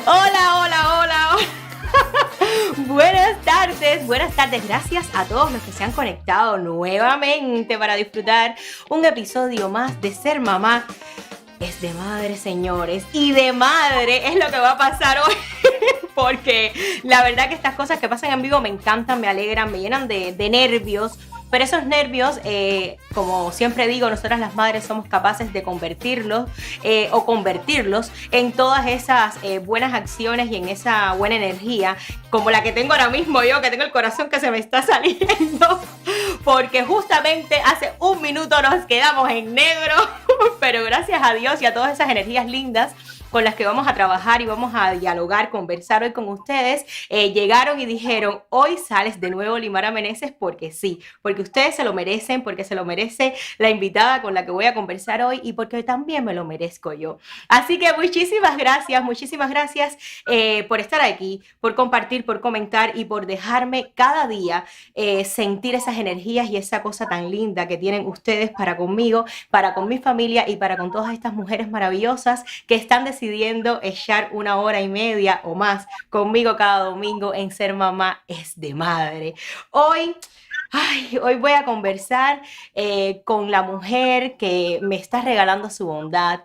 Hola, hola, hola, hola. Buenas tardes. Gracias a todos los que se han conectado nuevamente para disfrutar un episodio más de Ser Mamá es de madre, señores. Y de madre es lo que va a pasar hoy. Porque la verdad que estas cosas que pasan en vivo me encantan, me alegran, me llenan de nervios. Pero esos nervios, como siempre digo, nosotras las madres somos capaces de convertirlos en todas esas buenas acciones y en esa buena energía, como la que tengo ahora mismo yo, que tengo el corazón que se me está saliendo, porque justamente hace un minuto nos quedamos en negro, pero gracias a Dios y a todas esas energías lindas con las que vamos a trabajar y vamos a dialogar, conversar hoy con ustedes, llegaron y dijeron, hoy sales de nuevo, Limara Meneses, porque sí, porque ustedes se lo merecen, porque se lo merece la invitada con la que voy a conversar hoy y porque también me lo merezco yo. Así que muchísimas gracias por estar aquí, por compartir, por comentar y por dejarme cada día sentir esas energías y esa cosa tan linda que tienen ustedes para conmigo, para con mi familia y para con todas estas mujeres maravillosas que están decidiendo echar 1 hora y media o más conmigo cada domingo en Ser Mamá es de Madre. Hoy voy a conversar con la mujer que me está regalando su bondad.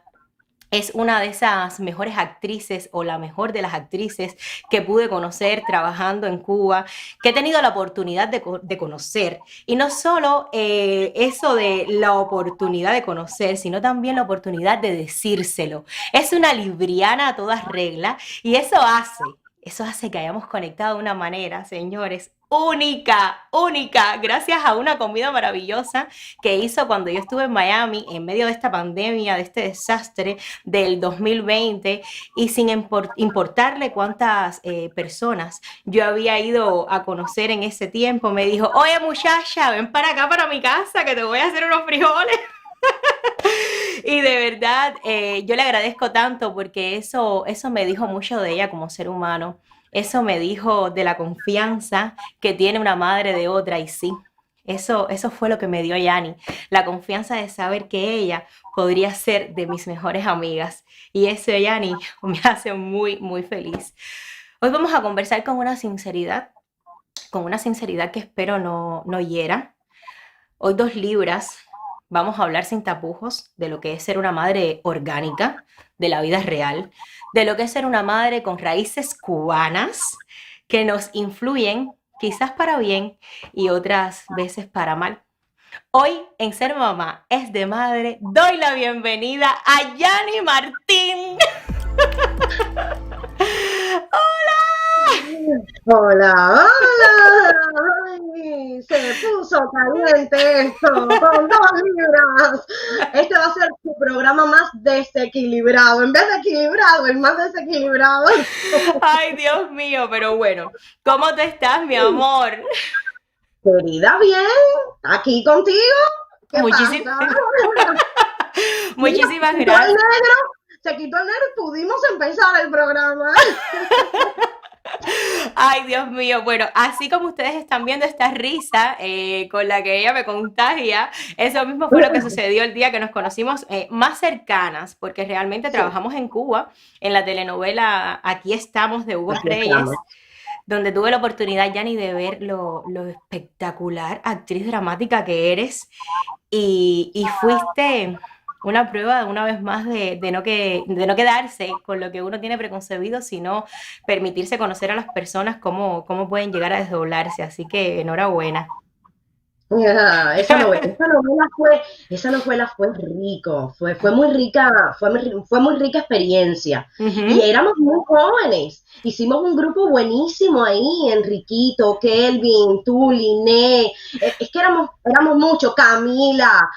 Es una de esas mejores actrices o la mejor de las actrices que pude conocer trabajando en Cuba, que he tenido la oportunidad de conocer. Y no solo eso de la oportunidad de conocer, sino también la oportunidad de decírselo. Es una libriana a todas reglas y eso hace que hayamos conectado de una manera, señores, única, gracias a una comida maravillosa que hizo cuando yo estuve en Miami en medio de esta pandemia, de este desastre del 2020 y sin importarle cuántas personas yo había ido a conocer en ese tiempo, me dijo, oye muchacha, ven para acá, para mi casa, que te voy a hacer unos frijoles. Y de verdad, yo le agradezco tanto porque eso me dijo mucho de ella como ser humano. Eso me dijo de la confianza que tiene una madre de otra y sí. Eso fue lo que me dio Yani, la confianza de saber que ella podría ser de mis mejores amigas. Y eso, Yani, me hace muy feliz. Hoy vamos a conversar con una sinceridad que espero no hiera. Hoy 2 libras, vamos a hablar sin tapujos de lo que es ser una madre orgánica, de la vida real, de lo que es ser una madre con raíces cubanas que nos influyen quizás para bien y otras veces para mal. Hoy en Ser Mamá es de Madre doy la bienvenida a Yani Martín. Hola, hola. Ay, se puso caliente esto con 2 libras. Este va a ser tu programa más desequilibrado. En vez de equilibrado, el más desequilibrado. Ay, Dios mío, pero bueno, ¿cómo te estás, mi amor? Querida, bien, aquí contigo. ¿Qué Muchísimas, pasa? Mira, muchísimas gracias. se quitó el negro y pudimos empezar el programa. Ay, Dios mío. Bueno, así como ustedes están viendo esta risa con la que ella me contagia, eso mismo fue lo que sucedió el día que nos conocimos más cercanas, porque realmente Sí, trabajamos en Cuba, en la telenovela Aquí estamos de Hugo aquí Reyes, estamos. donde tuve la oportunidad, Yani, de ver lo espectacular actriz dramática que eres y fuiste una prueba una vez más de no quedarse con lo que uno tiene preconcebido, sino permitirse conocer a las personas cómo pueden llegar a desdoblarse. Así que enhorabuena. Esa novela fue rico, fue muy rica, fue muy rica experiencia. Y Ujú. éramos muy jóvenes. Hicimos un grupo buenísimo ahí, Enriquito, Kelvin, tú, Liné, es que éramos muchos, Camila,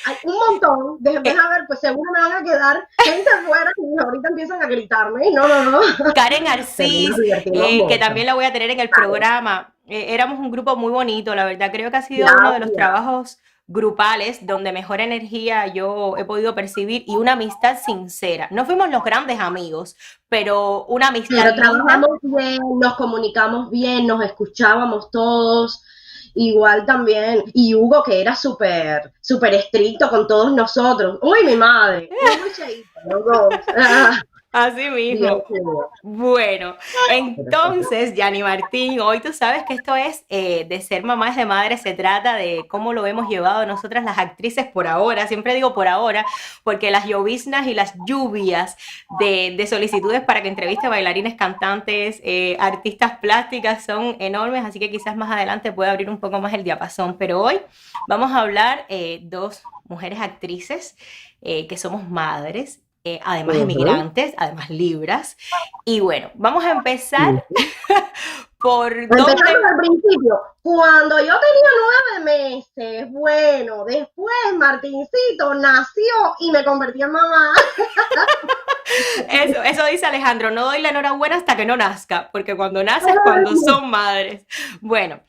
hay un montón, Eh, deja ver, pues seguro me van a quedar gente afuera y ahorita empiezan a gritarme. No. Karen Pero nos Arcis, divertimos que mucho. también la voy a tener en el Claro, programa. Éramos un grupo muy bonito, la verdad. Creo que ha sido uno de los Claudia. trabajos grupales donde mejor energía yo he podido percibir y una amistad sincera. No fuimos los grandes amigos, pero una amistad Pero linda. trabajamos bien, nos comunicamos bien, nos escuchábamos todos, igual también. Y Hugo, que era súper estricto con todos nosotros. Uy, mi madre, Hugo y Cheito, los dos. Así Dios mismo. mío. Bueno, Pero sí. entonces, Yanni Martín, hoy tú sabes que esto es de ser mamás de madre, se trata de cómo lo hemos llevado nosotras las actrices por ahora, siempre digo por ahora, porque las lloviznas y las lluvias de solicitudes para que entreviste bailarines, cantantes, artistas plásticas son enormes, así que quizás más adelante pueda abrir un poco más el diapasón, pero hoy vamos a hablar dos mujeres actrices que somos madres, además Ujú. emigrantes, además libras. Y bueno, vamos a empezar Ujú. por Empezando dónde... al principio, cuando yo tenía 9 meses, bueno, después Martincito nació y me convertí en mamá. Eso dice Alejandro, no doy la enhorabuena hasta que no nazca, porque cuando nace es cuando son madres. Bueno,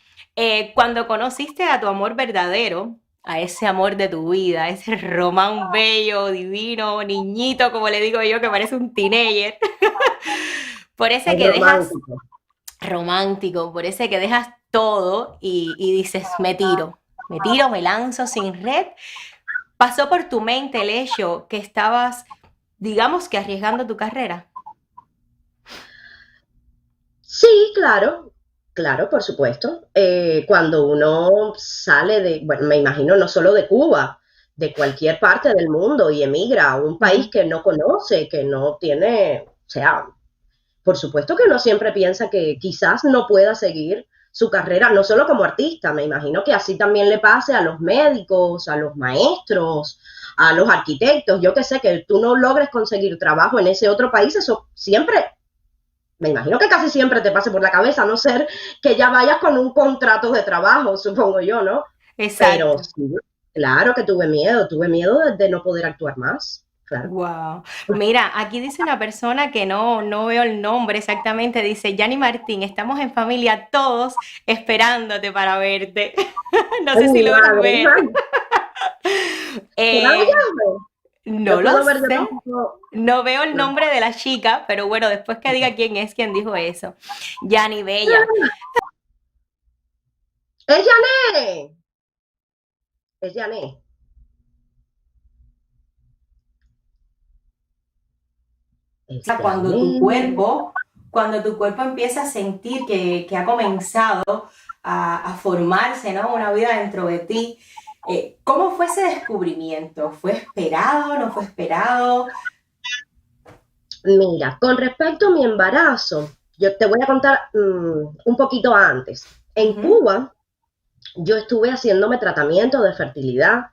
cuando conociste a tu amor verdadero, a ese amor de tu vida, ese Román bello, divino, niñito, como le digo yo, que parece un teenager, por ese Es que dejas romántico. romántico, por ese que dejas todo y dices, me lanzo sin red. ¿Pasó por tu mente el hecho que estabas, digamos que arriesgando tu carrera? Sí, claro, claro, por supuesto. Cuando uno sale de, bueno, me imagino no solo de Cuba, de cualquier parte del mundo y emigra a un país Ujú. que no conoce, que no tiene, o sea, por supuesto que uno siempre piensa que quizás no pueda seguir su carrera, no solo como artista, me imagino que así también le pase a los médicos, a los maestros, a los arquitectos, yo que sé, que tú no logres conseguir trabajo en ese otro país, eso siempre, me imagino que casi siempre te pase por la cabeza, a no ser que ya vayas con un contrato de trabajo, supongo yo, ¿no? Pero Exacto. sí, claro que tuve miedo de no poder actuar más, claro. Wow. Mira, aquí dice una persona que no veo el nombre exactamente, dice, Yanni Martín, estamos en familia todos esperándote para verte. No Ay, sé si mi logras madre, ver. ¿será Eh, ella? No no lo puedo ver yo sé. tampoco. No veo el No. nombre de la chica, pero bueno, después que diga quién es quien dijo eso. Yani Bella. Es Jané, es Jané, es Cuando tu Jané. cuerpo, cuando tu cuerpo empieza a sentir que ha comenzado a formarse, ¿no? Una vida dentro de ti. ¿Cómo fue ese descubrimiento? ¿Fue esperado? ¿No fue esperado? Mira, con respecto a mi embarazo, yo te voy a contar un poquito antes. En Ujú, Cuba, yo estuve haciéndome tratamiento de fertilidad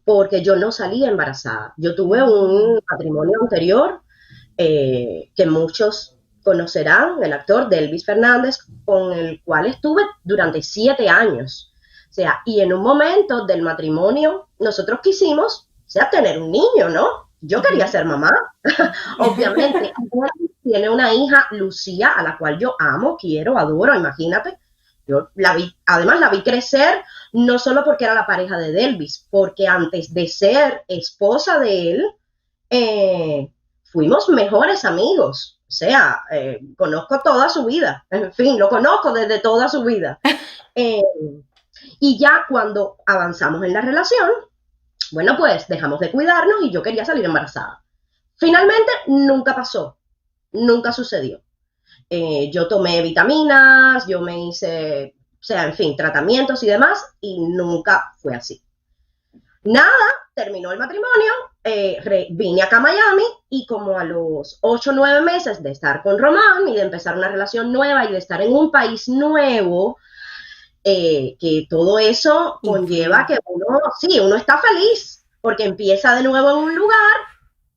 porque yo no salía embarazada. Yo tuve un mm, matrimonio anterior que muchos conocerán, el actor Delvis Fernández, con el cual estuve durante 7 años. O sea, y en un momento del matrimonio, nosotros quisimos, o sea, tener un niño, ¿no? Yo quería ujú. ser mamá, obviamente. Él tiene una hija, Lucía, a la cual yo amo, quiero, adoro, imagínate. Yo la vi, además la vi crecer, no solo porque era la pareja de Delvis, porque antes de ser esposa de él, eh, fuimos mejores amigos. O sea, conozco toda su vida, en fin, lo conozco desde toda su vida. Eh, y ya cuando avanzamos en la relación, bueno, pues dejamos de cuidarnos y yo quería salir embarazada. Finalmente, nunca pasó, nunca sucedió. Yo tomé vitaminas, yo me hice, o sea, en fin, tratamientos y demás, y nunca fue así. Nada, terminó el matrimonio, vine acá a Miami y como a los 8 o 9 meses de estar con Román y de empezar una relación nueva y de estar en un país nuevo, que todo eso conlleva Influye. que uno, sí, uno está feliz porque empieza de nuevo en un lugar,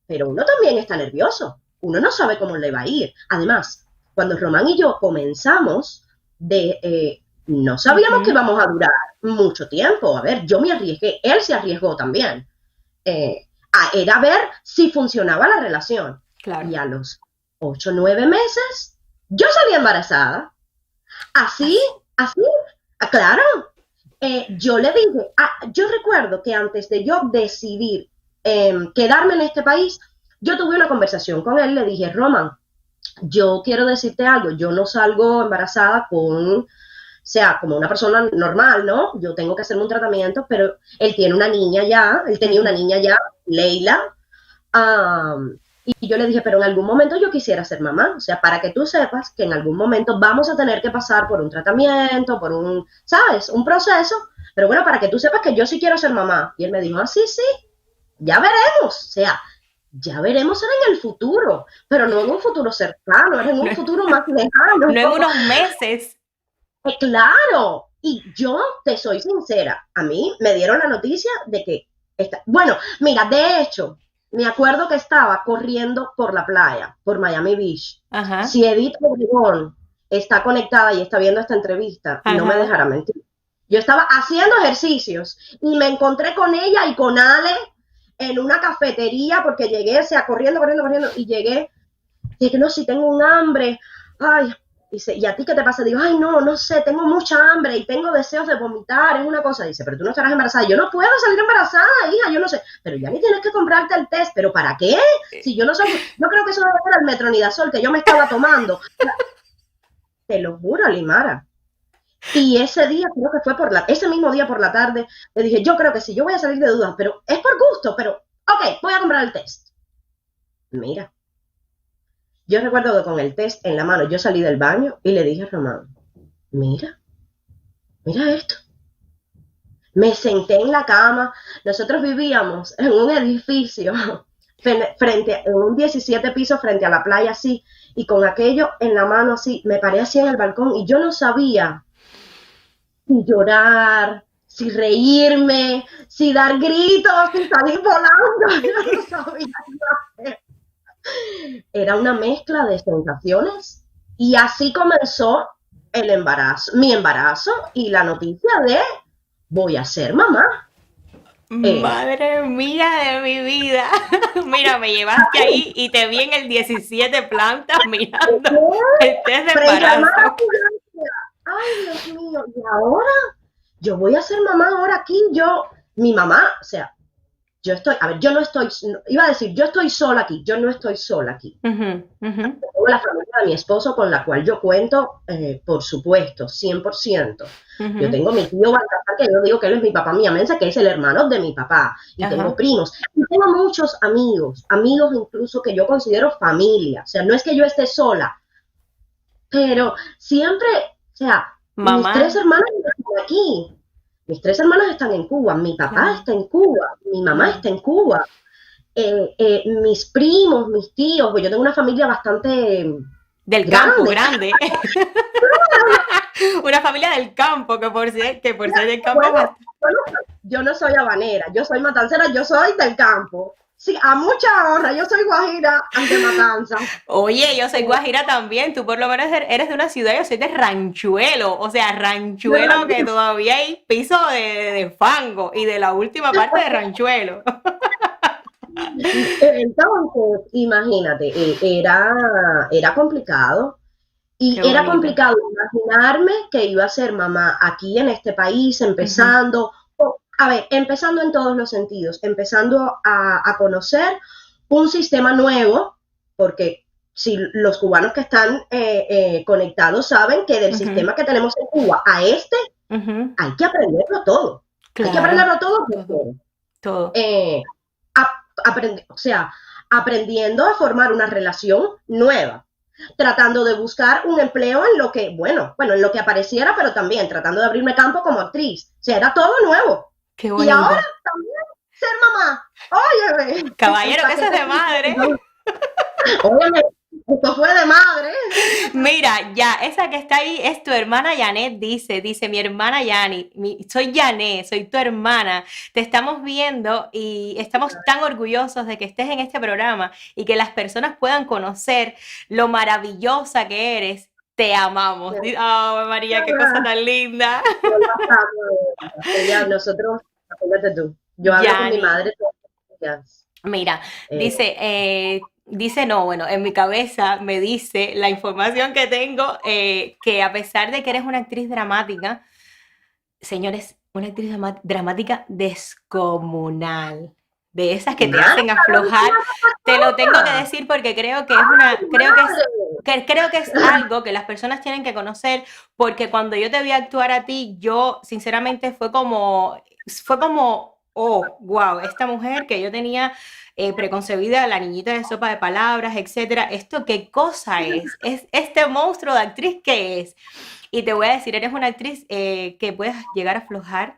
pero uno también está nervioso. Uno no sabe cómo le va a ir. Además, cuando Román y yo comenzamos, no sabíamos que Ujú, íbamos a durar mucho tiempo. A ver, yo me arriesgué, él se arriesgó también. Era ver si funcionaba la relación. Y claro. a los 8 o 9 meses, yo salí embarazada. Así, Así. así, claro. Yo le dije, yo recuerdo que antes de yo decidir quedarme en este país, yo tuve una conversación con él, le dije, Roman, yo quiero decirte algo, yo no salgo embarazada con, o sea, como una persona normal, ¿no? Yo tengo que hacerme un tratamiento, pero él tiene una niña ya, él tenía una Ujú. niña ya, Leila, Y yo le dije, pero en algún momento yo quisiera ser mamá, o sea, para que tú sepas que en algún momento vamos a tener que pasar por un tratamiento, por un, ¿sabes? Un proceso, pero bueno, para que tú sepas que yo sí quiero ser mamá. Y él me dijo, ah, sí, sí, ya veremos, o sea, ya veremos en el futuro, pero no en un futuro cercano, era en un No, futuro más lejano. no en unos meses. Claro, y yo te soy sincera, a mí me dieron la noticia de que, bueno, mira, de hecho, me acuerdo que estaba corriendo por la playa, por Miami Beach. Ajá, Si Edith Obregón está conectada y está viendo esta entrevista, no me ajá. dejará mentir. Yo estaba haciendo ejercicios y me encontré con ella y con Ale en una cafetería porque llegué, o sea, corriendo, corriendo, corriendo, y llegué, dije, no, si tengo un hambre, ay, dice, ¿y a ti qué te pasa? Digo, ay, no, no sé, tengo mucha hambre y tengo deseos de vomitar, es una cosa. Dice, pero tú no estarás embarazada. Yo no puedo salir embarazada, hija, yo no sé. Pero ya ni tienes que comprarte el test. ¿Pero para qué? Si yo no soy, yo creo que eso debe ser el metronidazol que yo me estaba tomando. Te lo juro, Limara. Y ese día, creo que fue ese mismo día por la tarde, le dije, yo creo que sí, yo voy a salir de dudas, pero es por gusto, pero, ok, voy a comprar el test. Mira, yo recuerdo que con el test en la mano, yo salí del baño y le dije a Román, mira, mira esto. Me senté en la cama. Nosotros vivíamos en un edificio en un 17 pisos frente a la playa así, y con aquello en la mano así, me paré así en el balcón y yo no sabía si llorar, si reírme, si dar gritos, si salir volando, yo no sabía qué hacer. Era una mezcla de sensaciones y así comenzó el embarazo, mi embarazo y la noticia de voy a ser mamá. Eh, Madre mía de mi vida. Mira, me llevaste ahí y te vi en el 17 plantas mirando el test de frente al mar, embarazo. ay Dios mío, y ahora yo voy a ser mamá ahora aquí, mi mamá, o sea, yo estoy, a ver, yo no estoy, iba a decir, yo estoy sola aquí, yo no estoy sola aquí. Ujú, ujú, Tengo la familia de mi esposo con la cual yo cuento, por supuesto, 100%. Yo ujú. tengo mi tío Baltasar, que yo digo que él es mi papá miamense, que es el hermano de mi papá. Y tengo Ajá. primos. Y tengo muchos amigos, amigos incluso que yo considero familia. O sea, no es que yo esté sola, pero siempre, o sea, mis Mamá, tres hermanos están aquí. Mis tres hermanos están en Cuba, mi papá claro, está en Cuba, mi mamá claro. está en Cuba, mis primos, mis tíos, pues yo tengo una familia bastante Del campo, grande. grande. Una familia del campo, que por ser del campo Bueno, bastante. yo no soy habanera, yo soy matancera, yo soy del campo. Sí, a mucha honra, yo soy guajira ante matanza. Oye, yo soy guajira también, tú por lo menos eres de una ciudad, yo soy de Ranchuelo, o sea, Ranchuelo que todavía hay piso de fango y de la última parte de Ranchuelo. Entonces, imagínate, era complicado. Y Qué era bonito. complicado imaginarme que iba a ser mamá aquí en este país, Ujú, empezando, a ver, empezando en todos los sentidos, empezando a conocer un sistema nuevo, porque si los cubanos que están conectados saben que del ujú, sistema que tenemos en Cuba a este ujú. hay que aprenderlo todo. Hay que Claro, aprenderlo todo, todo, todo. eh, o sea, aprendiendo a formar una relación nueva, tratando de buscar un empleo en lo que, bueno, en lo que apareciera, pero también tratando de abrirme campo como actriz. O sea, era todo nuevo. Qué Y ahora bonito. también ser mamá. Óyeme, Caballero, para eso que es te... de madre. Óyeme, esto fue de madre. Mira, ya, esa que está ahí es tu hermana Janet, dice mi hermana Yani, soy Janet, soy tu hermana, te estamos viendo y estamos tan orgullosos de que estés en este programa y que las personas puedan conocer lo maravillosa que eres. Te amamos. Oh, María, qué cosa tan linda. Ella, nosotros, acuérdate tú, yo hablo con mi Yani, madre todos los días. mira, Eh, dice no, bueno, en mi cabeza me dice la información que tengo que a pesar de que eres una actriz dramática, señores, una actriz dramática descomunal, de esas que te Madre, hacen aflojar, te lo tengo que decir porque creo que es ¡ay, madre! creo que es algo que las personas tienen que conocer, porque cuando yo te vi actuar a ti, yo sinceramente fue como, oh, wow, esta mujer que yo tenía preconcebida, la niñita de sopa de palabras, etcétera. ¿Esto qué cosa es? ¿Es este monstruo de actriz qué es? Y te voy a decir, eres una actriz que puedes llegar a aflojar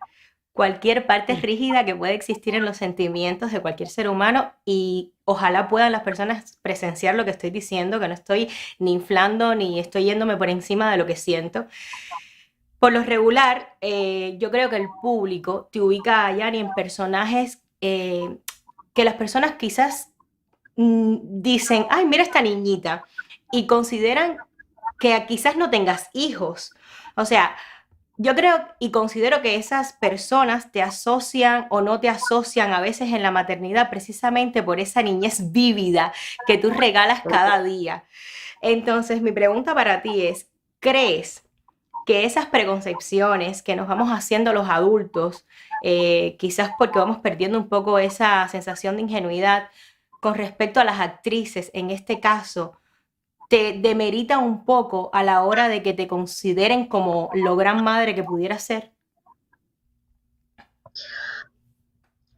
cualquier parte rígida que pueda existir en los sentimientos de cualquier ser humano y ojalá puedan las personas presenciar lo que estoy diciendo, que no estoy ni inflando ni estoy yéndome por encima de lo que siento. Por lo regular, yo creo que el público te ubica a Yani en personajes que las personas quizás dicen, ay, mira esta niñita, y consideran que quizás no tengas hijos. O sea, yo creo y considero que esas personas te asocian o no te asocian a veces en la maternidad precisamente por esa niñez vívida que tú regalas cada día. Entonces, mi pregunta para ti es, ¿crees que esas preconcepciones que nos vamos haciendo los adultos, quizás porque vamos perdiendo un poco esa sensación de ingenuidad con respecto a las actrices, en este caso, te demerita un poco a la hora de que te consideren como lo gran madre que pudiera ser?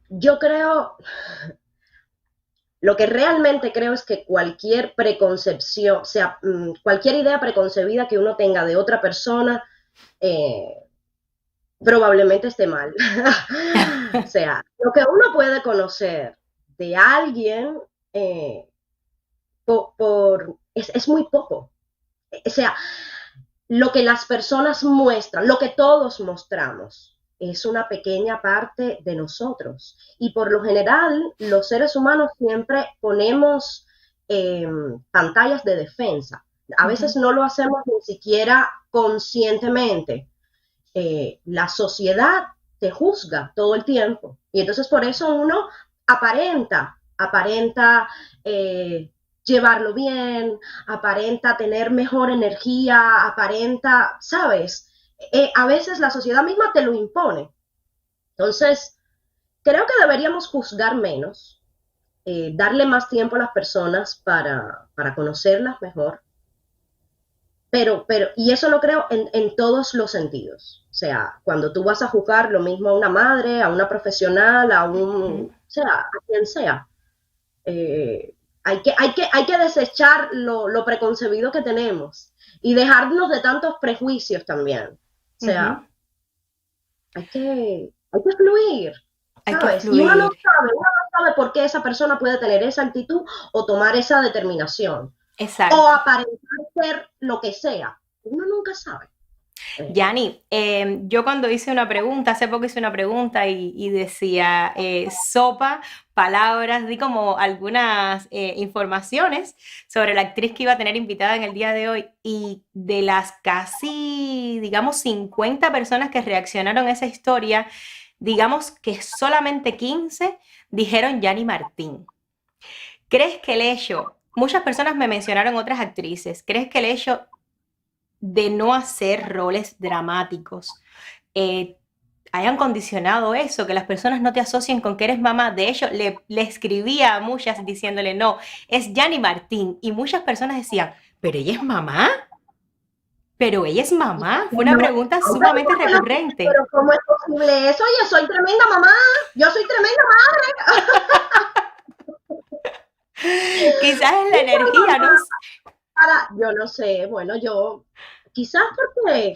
Yo creo, lo que realmente creo es que cualquier preconcepción, o sea, cualquier idea preconcebida que uno tenga de otra persona, eh, probablemente esté mal. O sea, lo que uno puede conocer de alguien es muy poco. O sea, lo que las personas muestran, lo que todos mostramos, es una pequeña parte de nosotros. Y por lo general, los seres humanos siempre ponemos pantallas de defensa. A veces no lo hacemos ni siquiera conscientemente. La sociedad te juzga todo el tiempo. Y entonces por eso uno aparenta llevarlo bien, aparenta tener mejor energía, aparenta, ¿sabes? A veces la sociedad misma te lo impone. Entonces, creo que deberíamos juzgar menos, darle más tiempo a las personas para conocerlas mejor, y eso lo creo en todos los sentidos. O sea, cuando tú vas a juzgar lo mismo a una madre, a una profesional, o sea, a quien sea. Hay que desechar lo preconcebido que tenemos y dejarnos de tantos prejuicios también. O sea, hay que fluir, Hay que ¿sabes? Y uno fluir. no sabe por qué esa persona puede tener esa actitud o tomar esa determinación o Exacto. aparentar ser lo que sea. Uno nunca sabe. Yani, yo cuando hice una pregunta, hace poco hice una pregunta y decía sopa, palabras, di como algunas informaciones sobre la actriz que iba a tener invitada en el día de hoy y de las casi, digamos, 50 personas que reaccionaron a esa historia, digamos que solamente 15 dijeron Yani Martín. ¿Crees que el hecho, muchas personas me mencionaron otras actrices, ¿crees que el hecho de no hacer roles dramáticos eh, hayan condicionado eso, que las personas no te asocien con que eres mamá? De hecho, le escribía a muchas diciéndole, no, es Yani Martín. Y muchas personas decían, ¿pero ella es mamá? ¿Pero ella es mamá? Fue una No, pregunta sumamente recurrente. pero ¿cómo es posible eso? Oye, soy tremenda mamá, yo soy tremenda madre. Quizás es Sí, la energía, ¿no? yo no sé, bueno, quizás porque,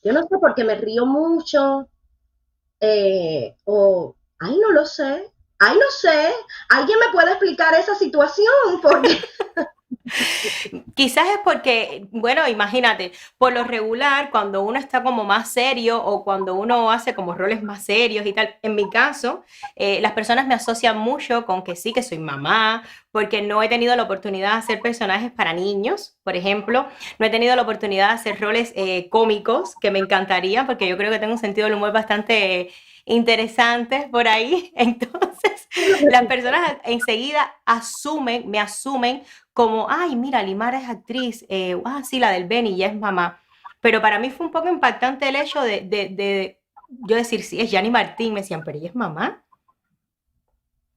yo no sé, porque me río mucho, ay, no lo sé, ay, no sé, alguien me puede explicar esa situación, porque Quizás es porque, bueno, imagínate, por lo regular, cuando uno está como más serio o cuando uno hace como roles más serios y tal, en mi caso, las personas me asocian mucho con que sí, que soy mamá, porque no he tenido la oportunidad de hacer personajes para niños, por ejemplo, no he tenido la oportunidad de hacer roles cómicos que me encantaría, porque yo creo que tengo un sentido del humor bastante interesante por ahí. Entonces, las personas enseguida me asumen como, ay, mira, Limara es actriz, sí, la del Beni ya es mamá. Pero para mí fue un poco impactante el hecho de yo decir, sí, es Yani Martín, me decían, pero ella es mamá.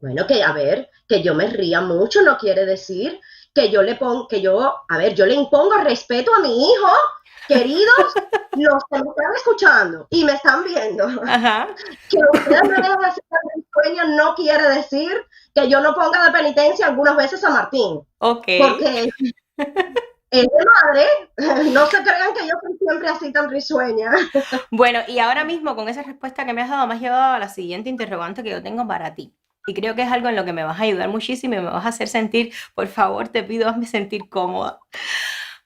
bueno, que a ver, que yo me ría mucho no quiere decir yo le impongo respeto a mi hijo, queridos, los que me están escuchando y me están viendo. Ajá. Que ustedes me dejen decir sueño no quiere decir que yo no ponga de penitencia algunas veces a Martín. Ok. Porque es de madre, no se crean que yo soy siempre así tan risueña. Bueno, y ahora mismo con esa respuesta que me has dado, me has llevado a la siguiente interrogante que yo tengo para ti. Y creo que es algo en lo que me vas a ayudar muchísimo y me vas a hacer sentir, por favor, te pido, hazme sentir cómoda.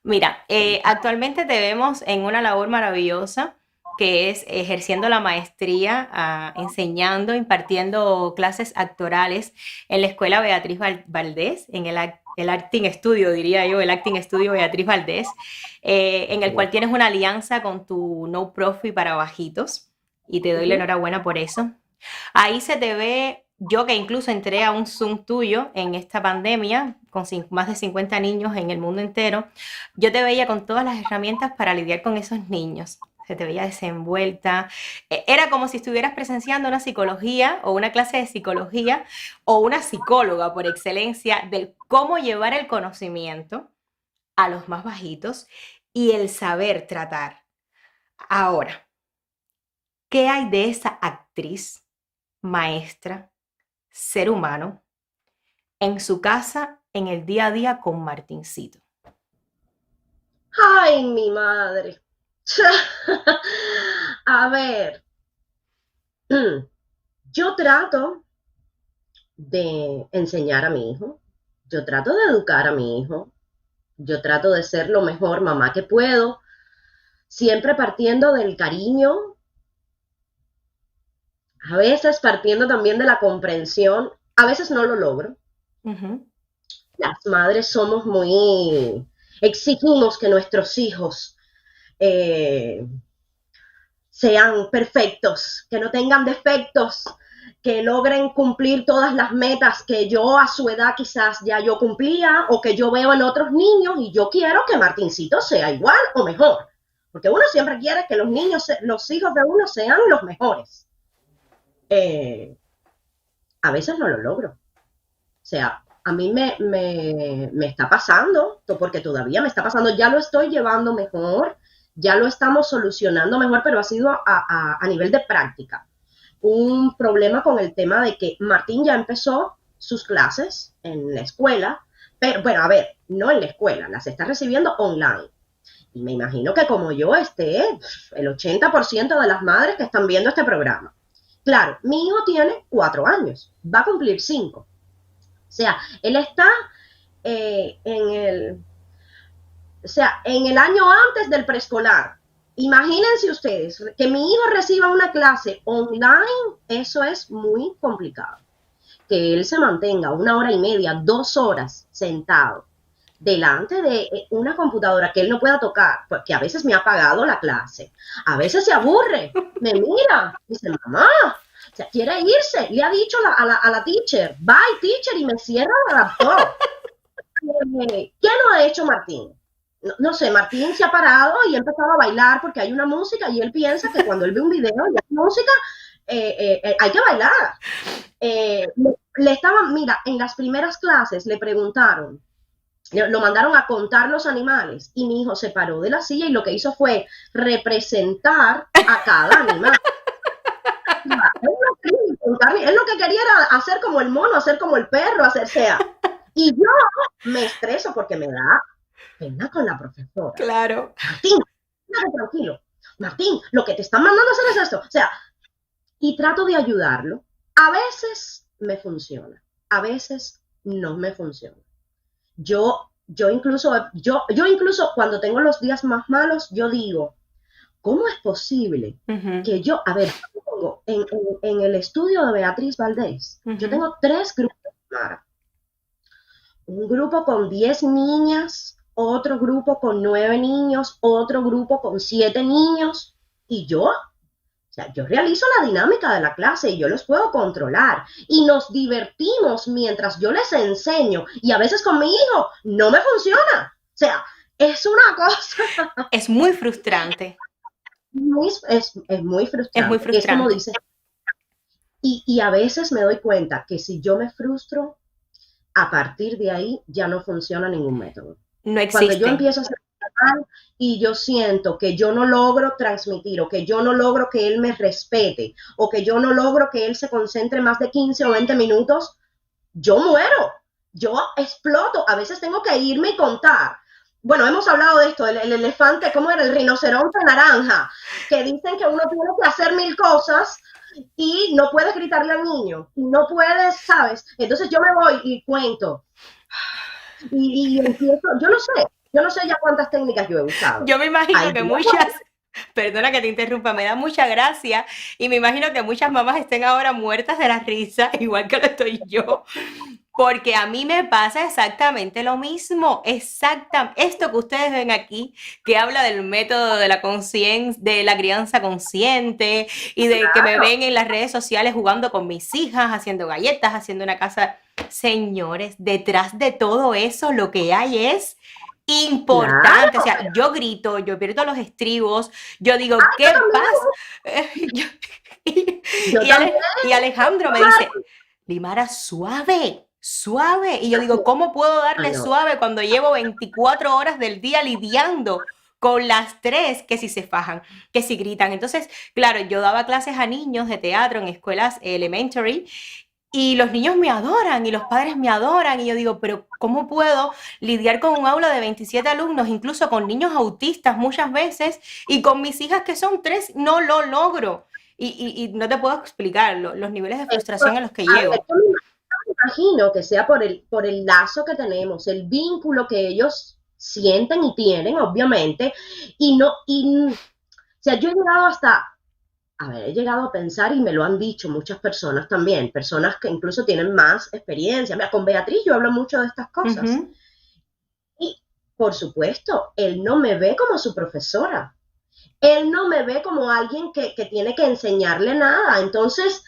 Mira, actualmente te vemos en una labor maravillosa que es ejerciendo la maestría, enseñando, impartiendo clases actorales en la Escuela Beatriz Valdés, en el Acting Studio, diría yo, el Acting Studio Beatriz Valdés, en el cual tienes una alianza con tu no profit para bajitos y te doy la enhorabuena por eso. Ahí se te ve, yo que incluso entré a un Zoom tuyo en esta pandemia, con más de 50 niños en el mundo entero, yo te veía con todas las herramientas para lidiar con esos niños. Se te veía desenvuelta. Era como si estuvieras presenciando una psicología o una clase de psicología o una psicóloga por excelencia del cómo llevar el conocimiento a los más bajitos y el saber tratar. Ahora, ¿qué hay de esa actriz, maestra, ser humano, en su casa, en el día a día con Martincito? Ay, mi madre. A ver, yo trato de enseñar a mi hijo, yo trato de educar a mi hijo, yo trato de ser lo mejor mamá que puedo, siempre partiendo del cariño, a veces partiendo también de la comprensión, a veces no lo logro. Las madres somos muy, exigimos que nuestros hijos sean perfectos, que no tengan defectos, que logren cumplir todas las metas que yo a su edad quizás ya yo cumplía o que yo veo en otros niños y yo quiero que Martincito sea igual o mejor, porque uno siempre quiere que los niños, los hijos de uno sean los mejores. A veces no lo logro. O sea, a mí me está pasando, porque todavía me está pasando, ya lo estoy llevando mejor, ya lo estamos solucionando mejor, pero ha sido a nivel de práctica. Un problema con el tema de que Martín ya empezó sus clases en la escuela, pero bueno, a ver, no en la escuela, las está recibiendo online. Y me imagino que como yo esté el 80% de las madres que están viendo este programa. Claro, mi hijo tiene 4 años, va a cumplir 5. O sea, él está en el año antes del preescolar. Imagínense ustedes que mi hijo reciba una clase online, eso es muy complicado. Que él se mantenga 1 hora y media, 2 horas sentado delante de una computadora que él no pueda tocar, porque a veces me ha pagado la clase, a veces se aburre, me mira, dice, mamá, o sea, quiere irse, le ha dicho a la teacher, bye teacher, y me cierra el laptop. ¿Qué no ha hecho Martín? No sé, Martín se ha parado y ha empezado a bailar porque hay una música y él piensa que cuando él ve un video y hay música, hay que bailar. Mira, en las primeras clases le preguntaron, lo mandaron a contar los animales y mi hijo se paró de la silla y lo que hizo fue representar a cada animal. Él lo que quería era hacer como el mono, hacer como el perro, hacer sea. Y yo me estreso porque me da pena con la profesora. Claro. Martín, tranquilo. Martín, lo que te están mandando a hacer es esto. O sea, y trato de ayudarlo. A veces me funciona, a veces no me funciona. Yo incluso cuando tengo los días más malos, yo digo, ¿cómo es posible que yo, a ver, en el estudio de Beatriz Valdés, yo tengo 3 grupos, Mara. Un grupo con 10 niñas, otro grupo con 9 niños, otro grupo con 7 niños, y yo, o sea, yo realizo la dinámica de la clase y yo los puedo controlar. Y nos divertimos mientras yo les enseño. Y a veces con mi hijo no me funciona. O sea, es una cosa. Es muy frustrante. Es muy frustrante. Es muy frustrante. Es como dice. Y a veces me doy cuenta que si yo me frustro, a partir de ahí ya no funciona ningún método. No Cuando yo existen. empiezo a hacer mal y yo siento que yo no logro transmitir o que yo no logro que él me respete o que yo no logro que él se concentre más de 15 o 20 minutos, yo muero, yo exploto. A veces tengo que irme y contar. Bueno, hemos hablado de esto, el elefante, ¿cómo era? El rinoceronte naranja, que dicen que uno tiene que hacer 1000 cosas y no puedes gritarle al niño, y no puedes, ¿sabes? Entonces yo me voy y cuento, y empiezo, yo no sé ya cuántas técnicas yo he usado. Yo me imagino Hay que días, muchas, perdona que te interrumpa, me da mucha gracia y me imagino que muchas mamás estén ahora muertas de la risa, igual que lo estoy yo, porque a mí me pasa exactamente lo mismo, esto que ustedes ven aquí, que habla del método de la conciencia, de la crianza consciente y de que me ven en las redes sociales jugando con mis hijas, haciendo galletas, haciendo una casa. Señores, detrás de todo eso lo que hay es importante, o claro, sea, yo grito, yo pierdo los estribos, yo digo, yo ¿qué también, pasa? Yo- y, yo y también, y Alejandro me dice, Limara, suave, suave. Y yo digo, ¿cómo puedo ay darle no, suave cuando llevo 24 horas del día lidiando con las tres que si se fajan, que si gritan? Entonces, claro, yo daba clases a niños de teatro en escuelas elementary y los niños me adoran y los padres me adoran y yo digo, pero ¿cómo puedo lidiar con un aula de 27 alumnos, incluso con niños autistas muchas veces y con mis hijas que son tres? No lo logro. Y no te puedo explicar los niveles de esto, frustración a los que a ver, llego. yo me imagino que sea por el lazo que tenemos, el vínculo que ellos sienten y tienen, obviamente, y no, o sea, yo he llegado hasta, a ver, he llegado a pensar y me lo han dicho muchas personas también, personas que incluso tienen más experiencia. Mira, con Beatriz yo hablo mucho de estas cosas. Ujú. Y, por supuesto, él no me ve como su profesora. Él no me ve como alguien que tiene que enseñarle nada. Entonces,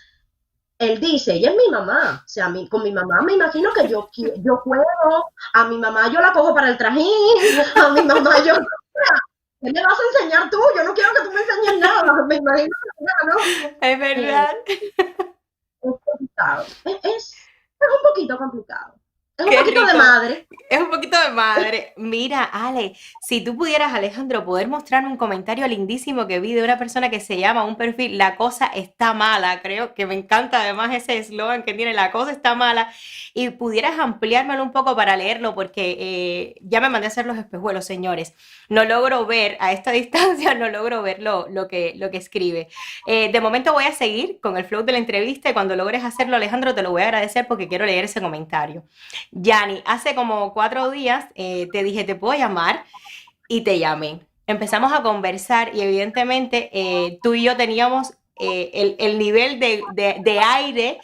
él dice, ella es mi mamá. O sea, con mi mamá me imagino que yo puedo. A mi mamá yo la cojo para el trajín. A mi mamá yo... ¿Qué me vas a enseñar tú? Yo no quiero que tú me enseñes nada. Me imagino que ya, ¿no? Es Eh, verdad. es complicado. Es un poquito complicado. Es un Qué poquito de rico. madre. Es un poquito de madre. Mira, Ale, si tú pudieras, Alejandro, poder mostrarme un comentario lindísimo que vi de una persona que se llama un perfil La cosa está mala, creo que me encanta además ese eslogan que tiene La cosa está mala, y pudieras ampliármelo un poco para leerlo, porque ya me mandé a hacer los espejuelos, señores. No logro ver, a esta distancia, no logro ver lo que escribe. De momento voy a seguir con el flow de la entrevista y cuando logres hacerlo, Alejandro, te lo voy a agradecer porque quiero leer ese comentario. Yani, hace como 4 días te dije, te puedo llamar y te llamé. Empezamos a conversar y evidentemente tú y yo teníamos el nivel de aire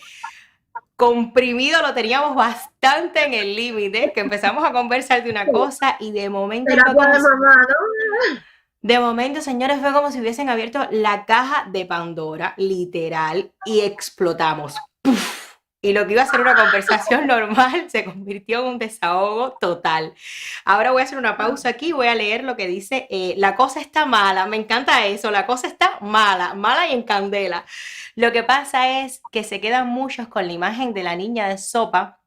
comprimido, lo teníamos bastante en el límite, que empezamos a conversar de una cosa y de momento fue Terapia como de si, mamá, ¿no? de momento, señores, fue como si hubiesen abierto la caja de Pandora, literal, y explotamos. ¡Puf! Y lo que iba a ser una conversación normal se convirtió en un desahogo total. Ahora voy a hacer una pausa aquí y voy a leer lo que dice. La cosa está mala, me encanta eso, la cosa está mala, mala y en candela. Lo que pasa es que se quedan muchos con la imagen de la niña de sopa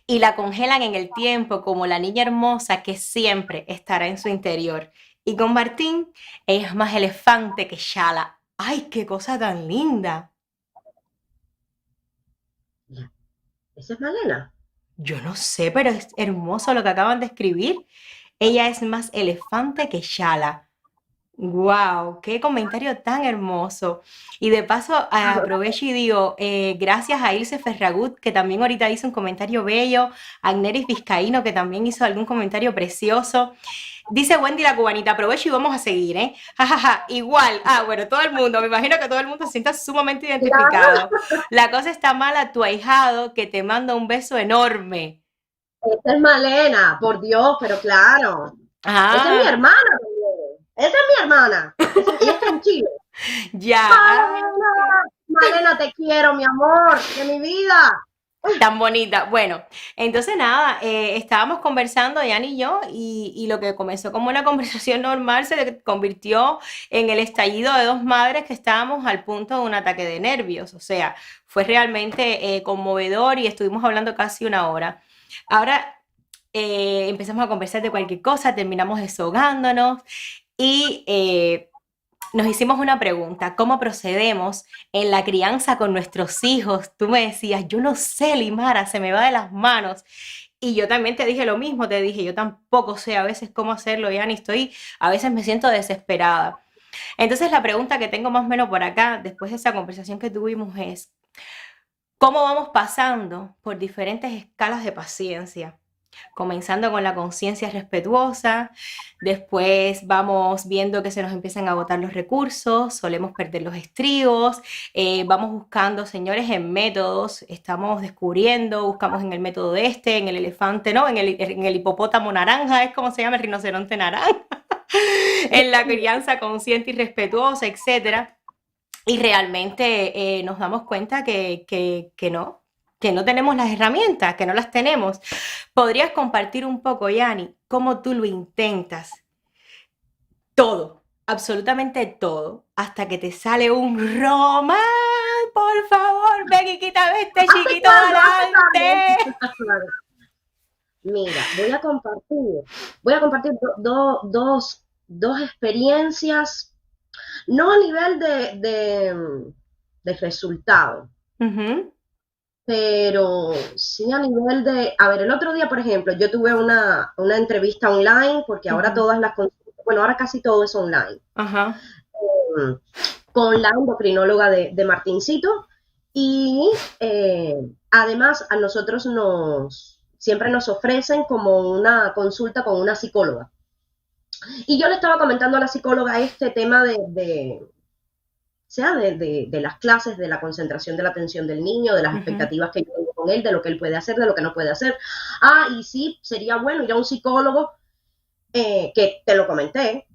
y la congelan en el tiempo como la niña hermosa que siempre estará en su interior. Y con Martín, ella es más elefante que Shala. ¡Ay, qué cosa tan linda! Esa es Malena. Yo no sé, pero es hermoso lo que acaban de escribir. Ella es más elefante que Shala. Wow, qué comentario tan hermoso. Y de paso aprovecho y digo, gracias a Ilse Ferragut, que también ahorita hizo un comentario bello, a Agneris Vizcaíno, que también hizo algún comentario precioso. Dice Wendy la cubanita, aprovecho y vamos a seguir, ¿eh? Jajaja, igual. Ah, bueno, todo el mundo, me imagino que todo el mundo se sienta sumamente Claro, identificado. La cosa está mala, tu ahijado, que te manda un beso enorme. esa es Malena, por Dios, pero claro. Esa es mi Ah, hermana también. Esa es mi hermana. Y está en Chile. ya. Ah. Malena, Malena, te quiero, mi amor, de mi vida. Tan bonita. Bueno, entonces nada, estábamos conversando, Jan y yo, y lo que comenzó como una conversación normal se convirtió en el estallido de dos madres que estábamos al punto de un ataque de nervios. O sea, fue realmente conmovedor y estuvimos hablando casi una hora. Ahora empezamos a conversar de cualquier cosa, terminamos desahogándonos y nos hicimos una pregunta: ¿cómo procedemos en la crianza con nuestros hijos? Tú me decías, yo no sé, Limara, se me va de las manos. Y yo también te dije lo mismo, te dije, yo tampoco sé a veces cómo hacerlo, ya ni estoy, a veces me siento desesperada. Entonces la pregunta que tengo más o menos por acá, después de esa conversación que tuvimos, es, ¿cómo vamos pasando por diferentes escalas de paciencia? Comenzando con la conciencia respetuosa, después vamos viendo que se nos empiezan a agotar los recursos, solemos perder los estribos, vamos buscando, señores, en métodos, estamos descubriendo, buscamos en el método de este, en el elefante, ¿no? En el hipopótamo naranja, es como se llama el rinoceronte naranja, en la crianza consciente y respetuosa, etcétera. Y realmente nos damos cuenta que no tenemos las herramientas, que no las tenemos. ¿Podrías compartir un poco, Yani, cómo tú lo intentas? Todo, absolutamente todo, hasta que te sale un Román, por favor, ven y quítame este chiquito delante. Mira, voy a compartir dos experiencias, no a nivel de resultado, Ujú, pero sí a nivel de, a ver, el otro día, por ejemplo, yo tuve una entrevista online, porque ahora ujú, todas las consultas, bueno, ahora casi todo es online, ajá, mm, con la endocrinóloga de Martincito, y además a nosotros siempre nos ofrecen como una consulta con una psicóloga. Y yo le estaba comentando a la psicóloga este tema sea de las clases, de la concentración de la atención del niño, de las ujú, expectativas que yo tengo con él, de lo que él puede hacer, de lo que no puede hacer. Y sí, sería bueno ir a un psicólogo, que te lo comenté.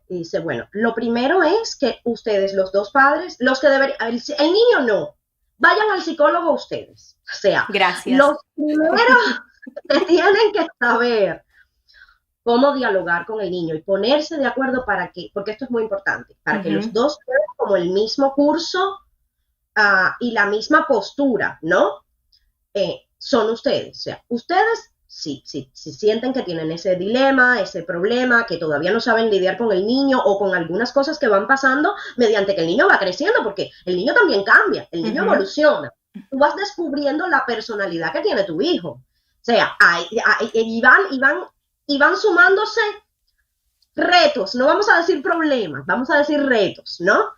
Y dice, bueno, lo primero es que ustedes, los dos padres, los que deberían, el niño no, vayan al psicólogo ustedes. O sea, gracias. los primeros que tienen que saber cómo dialogar con el niño y ponerse de acuerdo para que, porque esto es muy importante, para que los Ujú, dos tengan como el mismo curso, y la misma postura, ¿no? Son ustedes. O sea, ustedes si sienten que tienen ese dilema, ese problema, que todavía no saben lidiar con el niño o con algunas cosas que van pasando mediante que el niño va creciendo, porque el niño también cambia, el niño ujú, evoluciona. Tú vas descubriendo la personalidad que tiene tu hijo. O sea, y van sumándose retos, no vamos a decir problemas, vamos a decir retos, ¿no?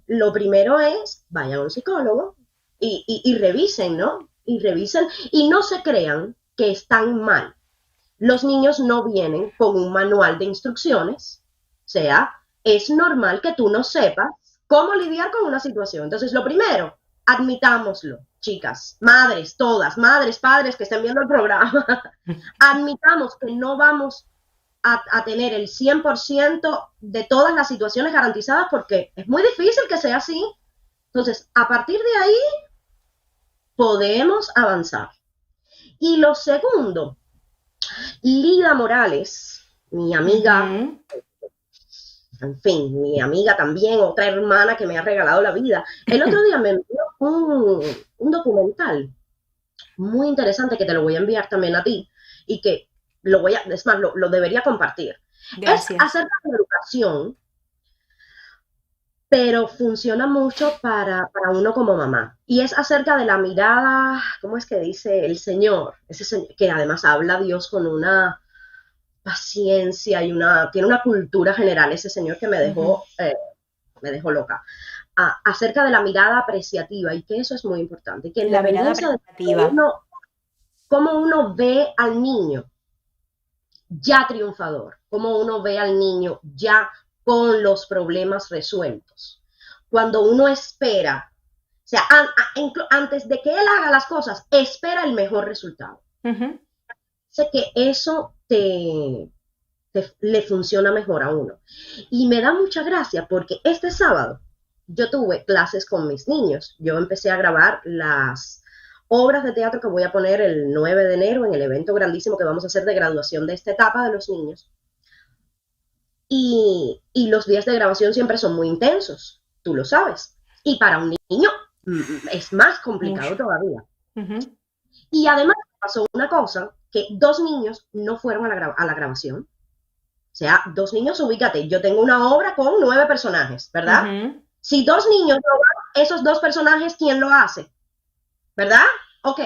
Lo primero es, vayan a un psicólogo y revisen, ¿no? Y revisen y no se crean que están mal. Los niños no vienen con un manual de instrucciones, o sea, es normal que tú no sepas cómo lidiar con una situación. Entonces, lo primero, admitámoslo, chicas, madres, todas, madres, padres que estén viendo el programa, admitamos que no vamos a tener el 100% de todas las situaciones garantizadas, porque es muy difícil que sea así. Entonces, a partir de ahí podemos avanzar. Y lo segundo, Lida Morales, mi amiga, ujú. en fin, mi amiga también, otra hermana que me ha regalado la vida, el otro día me envió un documental muy interesante que te lo voy a enviar también a ti, y que es más, lo debería compartir. Es Gracias. acerca de la educación, pero funciona mucho para uno como mamá. Y es acerca de la mirada, ¿cómo es que dice el Señor? Ese señor, que además habla Dios con una paciencia y tiene una cultura general, ese señor que Ujú. me dejó loca. Acerca de la mirada apreciativa, y que eso es muy importante, que en La mirada dependencia de apreciativa. cómo uno ve al niño ya triunfador, cómo uno ve al niño ya con los problemas resueltos. Cuando uno espera, o sea, antes de que él haga las cosas, espera el mejor resultado. Ujú. Sé que eso le funciona mejor a uno. Y me da mucha gracia porque este sábado yo tuve clases con mis niños. Yo empecé a grabar obras de teatro que voy a poner el 9 de enero en el evento grandísimo que vamos a hacer de graduación de esta etapa de los niños. Y los días de grabación siempre son muy intensos, tú lo sabes. Y para un niño es más complicado Mucho. todavía. Ujú. Y además pasó una cosa, que 2 niños no fueron a la grabación. O sea, 2 niños, ubícate, yo tengo una obra con 9 personajes, ¿verdad? Ujú. Si 2 niños no van, esos 2 personajes, ¿quién lo hace? ¿Verdad? Ok.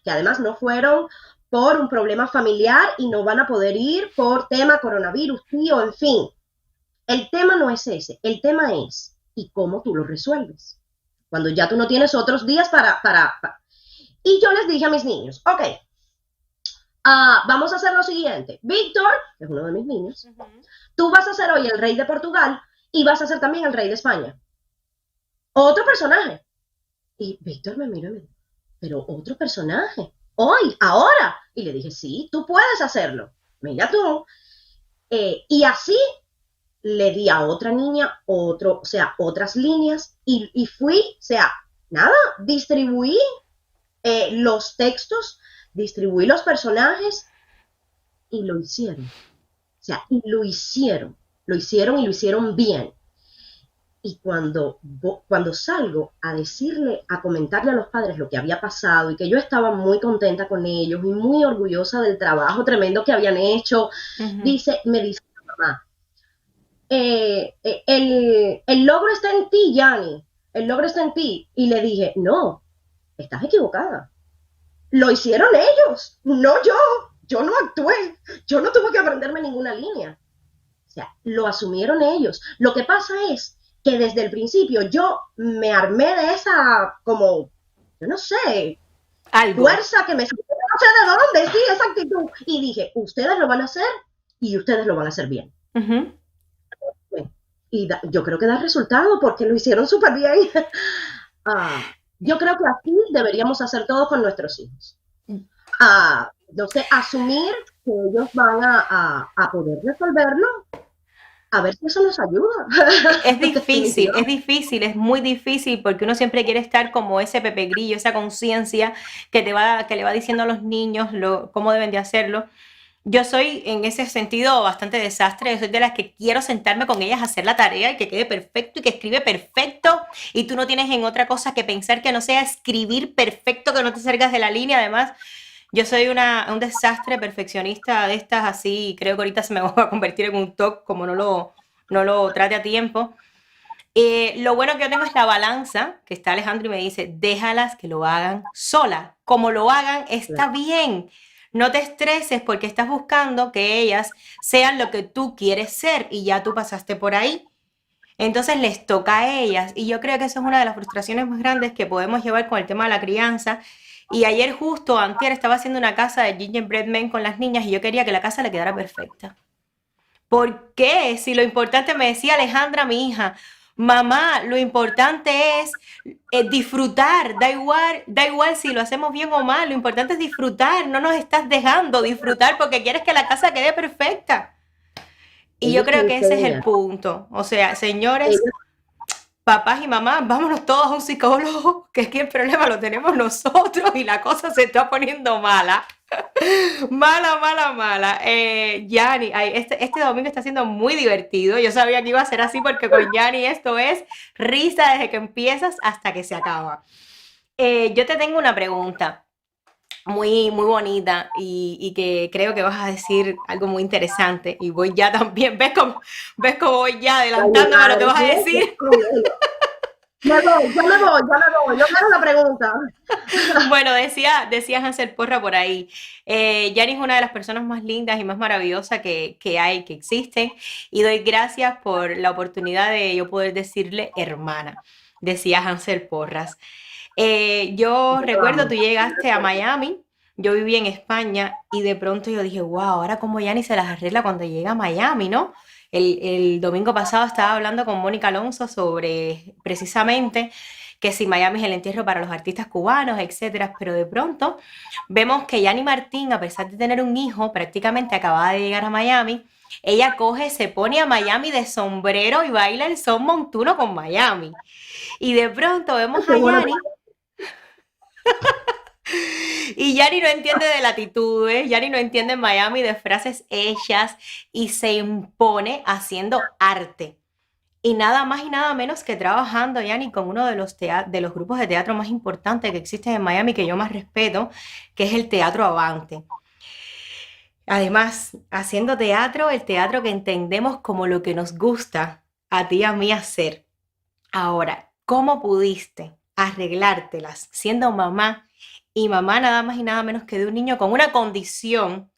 Que además no fueron por un problema familiar y no van a poder ir por tema coronavirus, sí, o en fin. El tema no es ese, el tema es ¿y cómo tú lo resuelves? Cuando ya tú no tienes otros días para. Y yo les dije a mis niños, ok, vamos a hacer lo siguiente. Víctor, que es uno de mis niños, Ujú. tú vas a ser hoy el rey de Portugal y vas a ser también el rey de España. Otro personaje. Y Víctor me miró y me dijo, pero otro personaje, hoy, ahora. Y le dije, sí, tú puedes hacerlo. Mira tú. Y así le di a otra niña o sea, otras líneas y fui, o sea, nada, distribuí los textos, distribuí los personajes y lo hicieron. O sea, y lo hicieron y lo hicieron bien. Y cuando salgo a decirle, a comentarle a los padres lo que había pasado y que yo estaba muy contenta con ellos y muy orgullosa del trabajo tremendo que habían hecho, Ujú. me dice mamá, el logro está en ti, Yanni, el logro está en ti. Y le dije, no, estás equivocada. Lo hicieron ellos, no yo. Yo no actué, yo no tuve que aprenderme ninguna línea. O sea, lo asumieron ellos. Lo que pasa es que desde el principio yo me armé de esa, como, yo no sé, Algo. fuerza que me salió no sé de dónde, sí, esa actitud. Y dije, ustedes lo van a hacer y ustedes lo van a hacer bien. Ujú. Y yo creo que da resultado porque lo hicieron súper bien. Yo creo que así deberíamos hacer todo con nuestros hijos. No sé, asumir que ellos van a poder resolverlo, a ver si eso nos ayuda. Es muy difícil porque uno siempre quiere estar como ese Pepe Grillo, esa conciencia que le va diciendo a los niños cómo deben de hacerlo. Yo soy en ese sentido bastante desastre, yo soy de las que quiero sentarme con ellas a hacer la tarea y que quede perfecto y que escribe perfecto y tú no tienes en otra cosa que pensar que no sea escribir perfecto, que no te salgas de la línea. Además, yo soy un desastre perfeccionista de estas así, creo que ahorita se me va a convertir en un TOC como no lo trate a tiempo. Lo bueno que yo tengo es la balanza, que está Alejandro y me dice, déjalas que lo hagan sola. Como lo hagan, está bien. No te estreses porque estás buscando que ellas sean lo que tú quieres ser y ya tú pasaste por ahí. Entonces les toca a ellas. Y yo creo que eso es una de las frustraciones más grandes que podemos llevar con el tema de la crianza. Y ayer justo, antier, estaba haciendo una casa de gingerbread men con las niñas y yo quería que la casa le quedara perfecta. ¿Por qué? Si lo importante, me decía Alejandra, mi hija, mamá, lo importante es disfrutar, da igual si lo hacemos bien o mal, lo importante es disfrutar, no nos estás dejando disfrutar porque quieres que la casa quede perfecta. Y yo Ellos te creo que ese es el enseñan. punto. O sea, señores, Ellos, papás y mamás, vámonos todos a un psicólogo, que es que el problema lo tenemos nosotros y la cosa se está poniendo mala. Mala, mala, mala. Yanni, este domingo está siendo muy divertido. Yo sabía que iba a ser así porque con Yanni esto es risa desde que empiezas hasta que se acaba. Yo te tengo una pregunta muy, muy bonita y que creo que vas a decir algo muy interesante. Y voy ya también, ¿ves cómo voy ya ay, mi adelantándome a lo que madre, vas a Dios, decir? ya me voy. Yo quiero la pregunta. Bueno, decía Hansel Porra por ahí. Yanni es una de las personas más lindas y más maravillosas que hay, que existen. Y doy gracias por la oportunidad de yo poder decirle hermana, decía Hansel Porras. Yo Yo lo recuerdo, amo. tú llegaste a Miami, yo viví en España y de pronto yo dije, wow, ahora cómo Yanni se las arregla cuando llega a Miami, ¿no? El domingo pasado estaba hablando con Mónica Alonso sobre precisamente que si Miami es el entierro para los artistas cubanos, etcétera, pero de pronto vemos que Yanni Martín, a pesar de tener un hijo, prácticamente acababa de llegar a Miami, ella coge, se pone a Miami de sombrero y baila el son montuno con Miami. Y de pronto Ay, vemos qué a bueno. Yanni Y Yanni no entiende de latitudes, Yanni no entiende en Miami de frases hechas y se impone haciendo arte. Y nada más y nada menos que trabajando, Yanni, con uno de los grupos de teatro más importantes que existen en Miami, que yo más respeto, que es el Teatro Avante. Además, haciendo teatro, el teatro que entendemos como lo que nos gusta a ti y a mí hacer. Ahora, ¿cómo pudiste arreglártelas siendo mamá y mamá nada más y nada menos que de un niño con una condición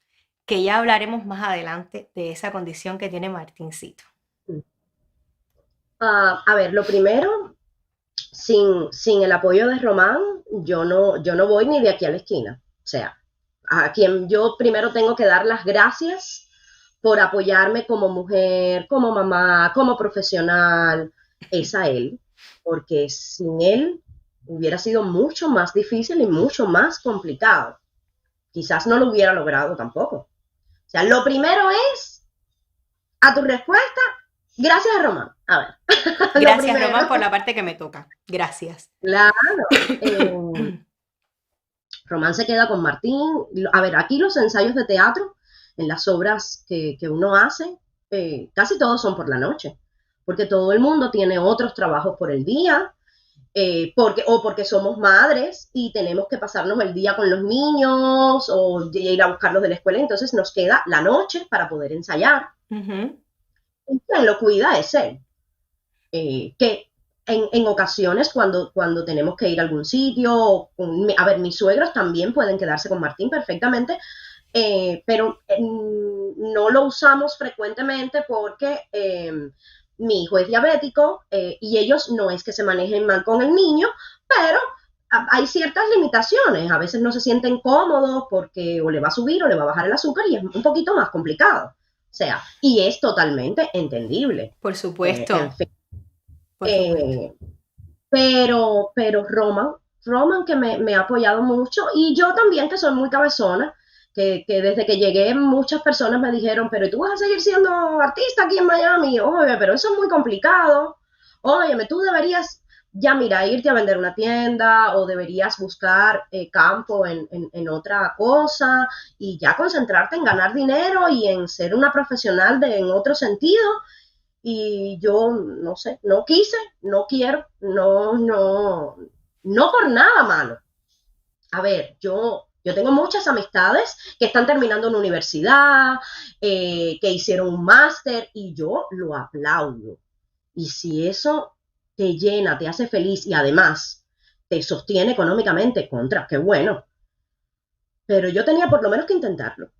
que ya hablaremos más adelante de esa condición que tiene Martincito? A ver, lo primero, sin el apoyo de Román, yo no voy ni de aquí a la esquina. O sea, a quien yo primero tengo que dar las gracias por apoyarme como mujer, como mamá, como profesional, es a él, porque sin él hubiera sido mucho más difícil y mucho más complicado. Quizás no lo hubiera logrado tampoco. O sea, lo primero es, a tu respuesta, gracias a Román. A ver, lo Gracias, primero. Román, por la parte que me toca. Gracias. Claro. Román se queda con Martín. A ver, aquí los ensayos de teatro, en las obras que uno hace, casi todos son por la noche, porque todo el mundo tiene otros trabajos por el día, porque somos madres y tenemos que pasarnos el día con los niños o ir a buscarlos de la escuela, entonces nos queda la noche para poder ensayar. Ujú. Y quien lo cuida es él. Que en ocasiones cuando tenemos que ir a algún sitio, a ver, mis suegros también pueden quedarse con Martín perfectamente, pero no lo usamos frecuentemente porque mi hijo es diabético y ellos no es que se manejen mal con el niño, pero hay ciertas limitaciones. A veces no se sienten cómodos porque o le va a subir o le va a bajar el azúcar y es un poquito más complicado. O sea, y es totalmente entendible. Por En supuesto, fin, por supuesto. eh, pero Roman que me ha apoyado mucho y yo también que soy muy cabezona, que desde que llegué muchas personas me dijeron, pero tú vas a seguir siendo artista aquí en Miami, oye, pero eso es muy complicado, óyeme, tú deberías ya mira, irte a vender una tienda o deberías buscar campo en otra cosa y ya concentrarte en ganar dinero y en ser una profesional en otro sentido y yo no sé, no quise, no quiero, no por nada malo. A ver, yo tengo muchas amistades que están terminando una universidad, que hicieron un máster y yo lo aplaudo. Y si eso te llena, te hace feliz y además te sostiene económicamente, contra, qué bueno. Pero yo tenía por lo menos que intentarlo. O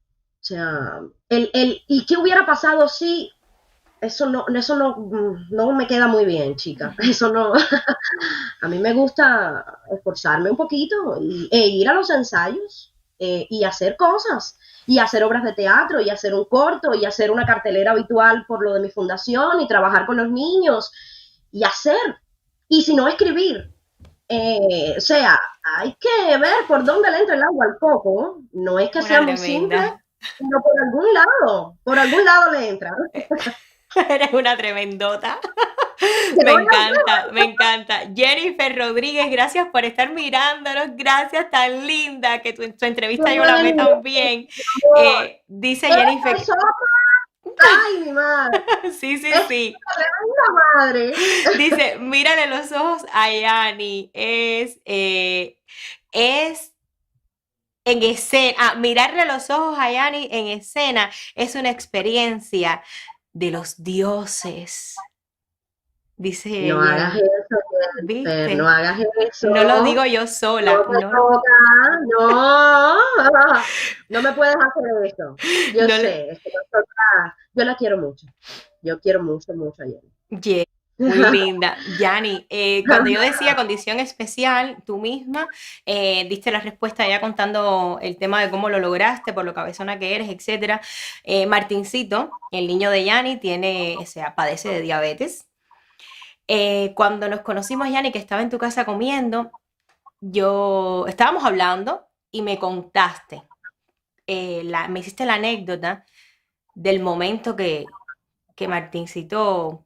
sea, ¿y qué hubiera pasado si eso no me queda muy bien, chica. Eso no. A mí me gusta esforzarme un poquito e ir a los ensayos y hacer cosas. Y hacer obras de teatro, y hacer un corto, y hacer una cartelera habitual por lo de mi fundación, y trabajar con los niños, y hacer. Y si no, escribir. O sea, hay que ver por dónde le entra el agua al coco. No es que Una sea muy simple, tremenda. pero por algún lado le entra. Eres una tremendota. ¿Qué Me voy a encanta, me encanta. Jennifer Rodríguez, gracias por estar mirándonos. Gracias, tan linda, que tu entrevista yo la amé hacer? también. Dice Esta Jennifer, es otra. Ay, mi madre. sí, sí, Es sí. tremenda madre. Dice, mírale los ojos a Yani. Es en escena. Mirarle los ojos a Yani en escena es una experiencia de los dioses. Dice No hagas Jenny. eso, Jennifer, no ¿Viste? hagas eso. No lo digo yo No sola. te toca, no. No me puedes hacer eso. Yo No le- sé, es que yo la quiero mucho. Yo quiero mucho, mucho a Jenny. Yeah, muy linda. Yani, cuando yo decía condición especial, tú misma diste la respuesta ya contando el tema de cómo lo lograste, por lo cabezona que eres, etcétera. Martincito, el niño de Yani, o sea, padece de diabetes. Cuando nos conocimos, Yani, que estaba en tu casa comiendo, estábamos hablando y me contaste, me hiciste la anécdota del momento que Martincito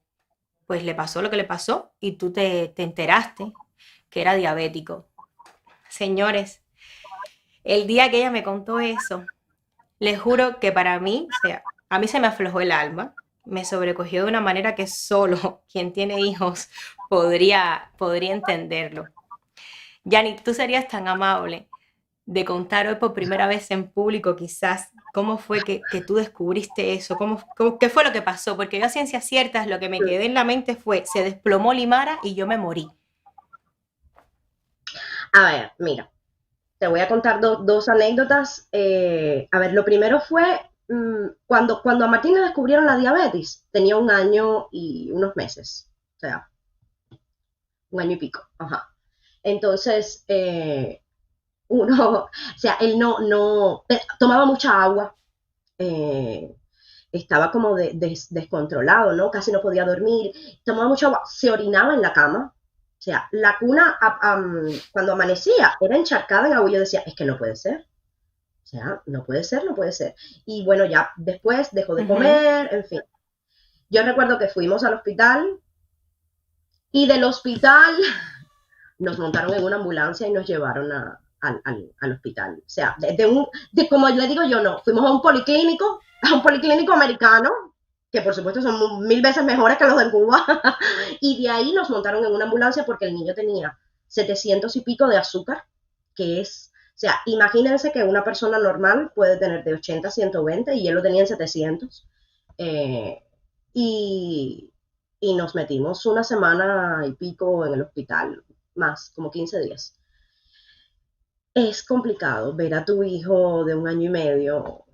pues le pasó lo que le pasó y tú te enteraste que era diabético. Señores, El día que ella me contó eso, les juro que para mí, o sea, a mí se me aflojó el alma, me sobrecogió de una manera que solo quien tiene hijos podría entenderlo. Yani, tú serías tan amable de contar hoy por primera vez en público quizás cómo fue que tú descubriste eso, qué fue lo que pasó, porque yo a ciencias ciertas lo que me quedé en la mente fue, se desplomó Limara y yo me morí. A ver, mira, te voy a contar dos anécdotas. A ver, lo primero fue cuando a Martín le descubrieron la diabetes, tenía 1 año y unos meses, o sea, 1 año y pico, ajá. Entonces, o sea, él no tomaba mucha agua, eh, estaba como descontrolado, ¿no? Casi no podía dormir, tomaba mucha agua, se orinaba en la cama. O sea, la cuna, cuando amanecía, era encharcada en agua. Yo decía, es que no puede ser. O sea, no puede ser, no puede ser. Y bueno, ya después dejó de comer, en fin. Yo recuerdo que fuimos al hospital y del hospital nos montaron en una ambulancia y nos llevaron al hospital. O sea, como le digo yo, no, fuimos a un policlínico americano, que por supuesto son 1000 veces mejores que los de Cuba, y de ahí nos montaron en una ambulancia porque el niño tenía 700 y pico de azúcar, que es, o sea, imagínense que una persona normal puede tener de 80 a 120 y él lo tenía en 700. Eh, y, y nos metimos 1 semana y pico en el hospital, más, como 15 días. Es complicado ver a tu hijo de 1 año y medio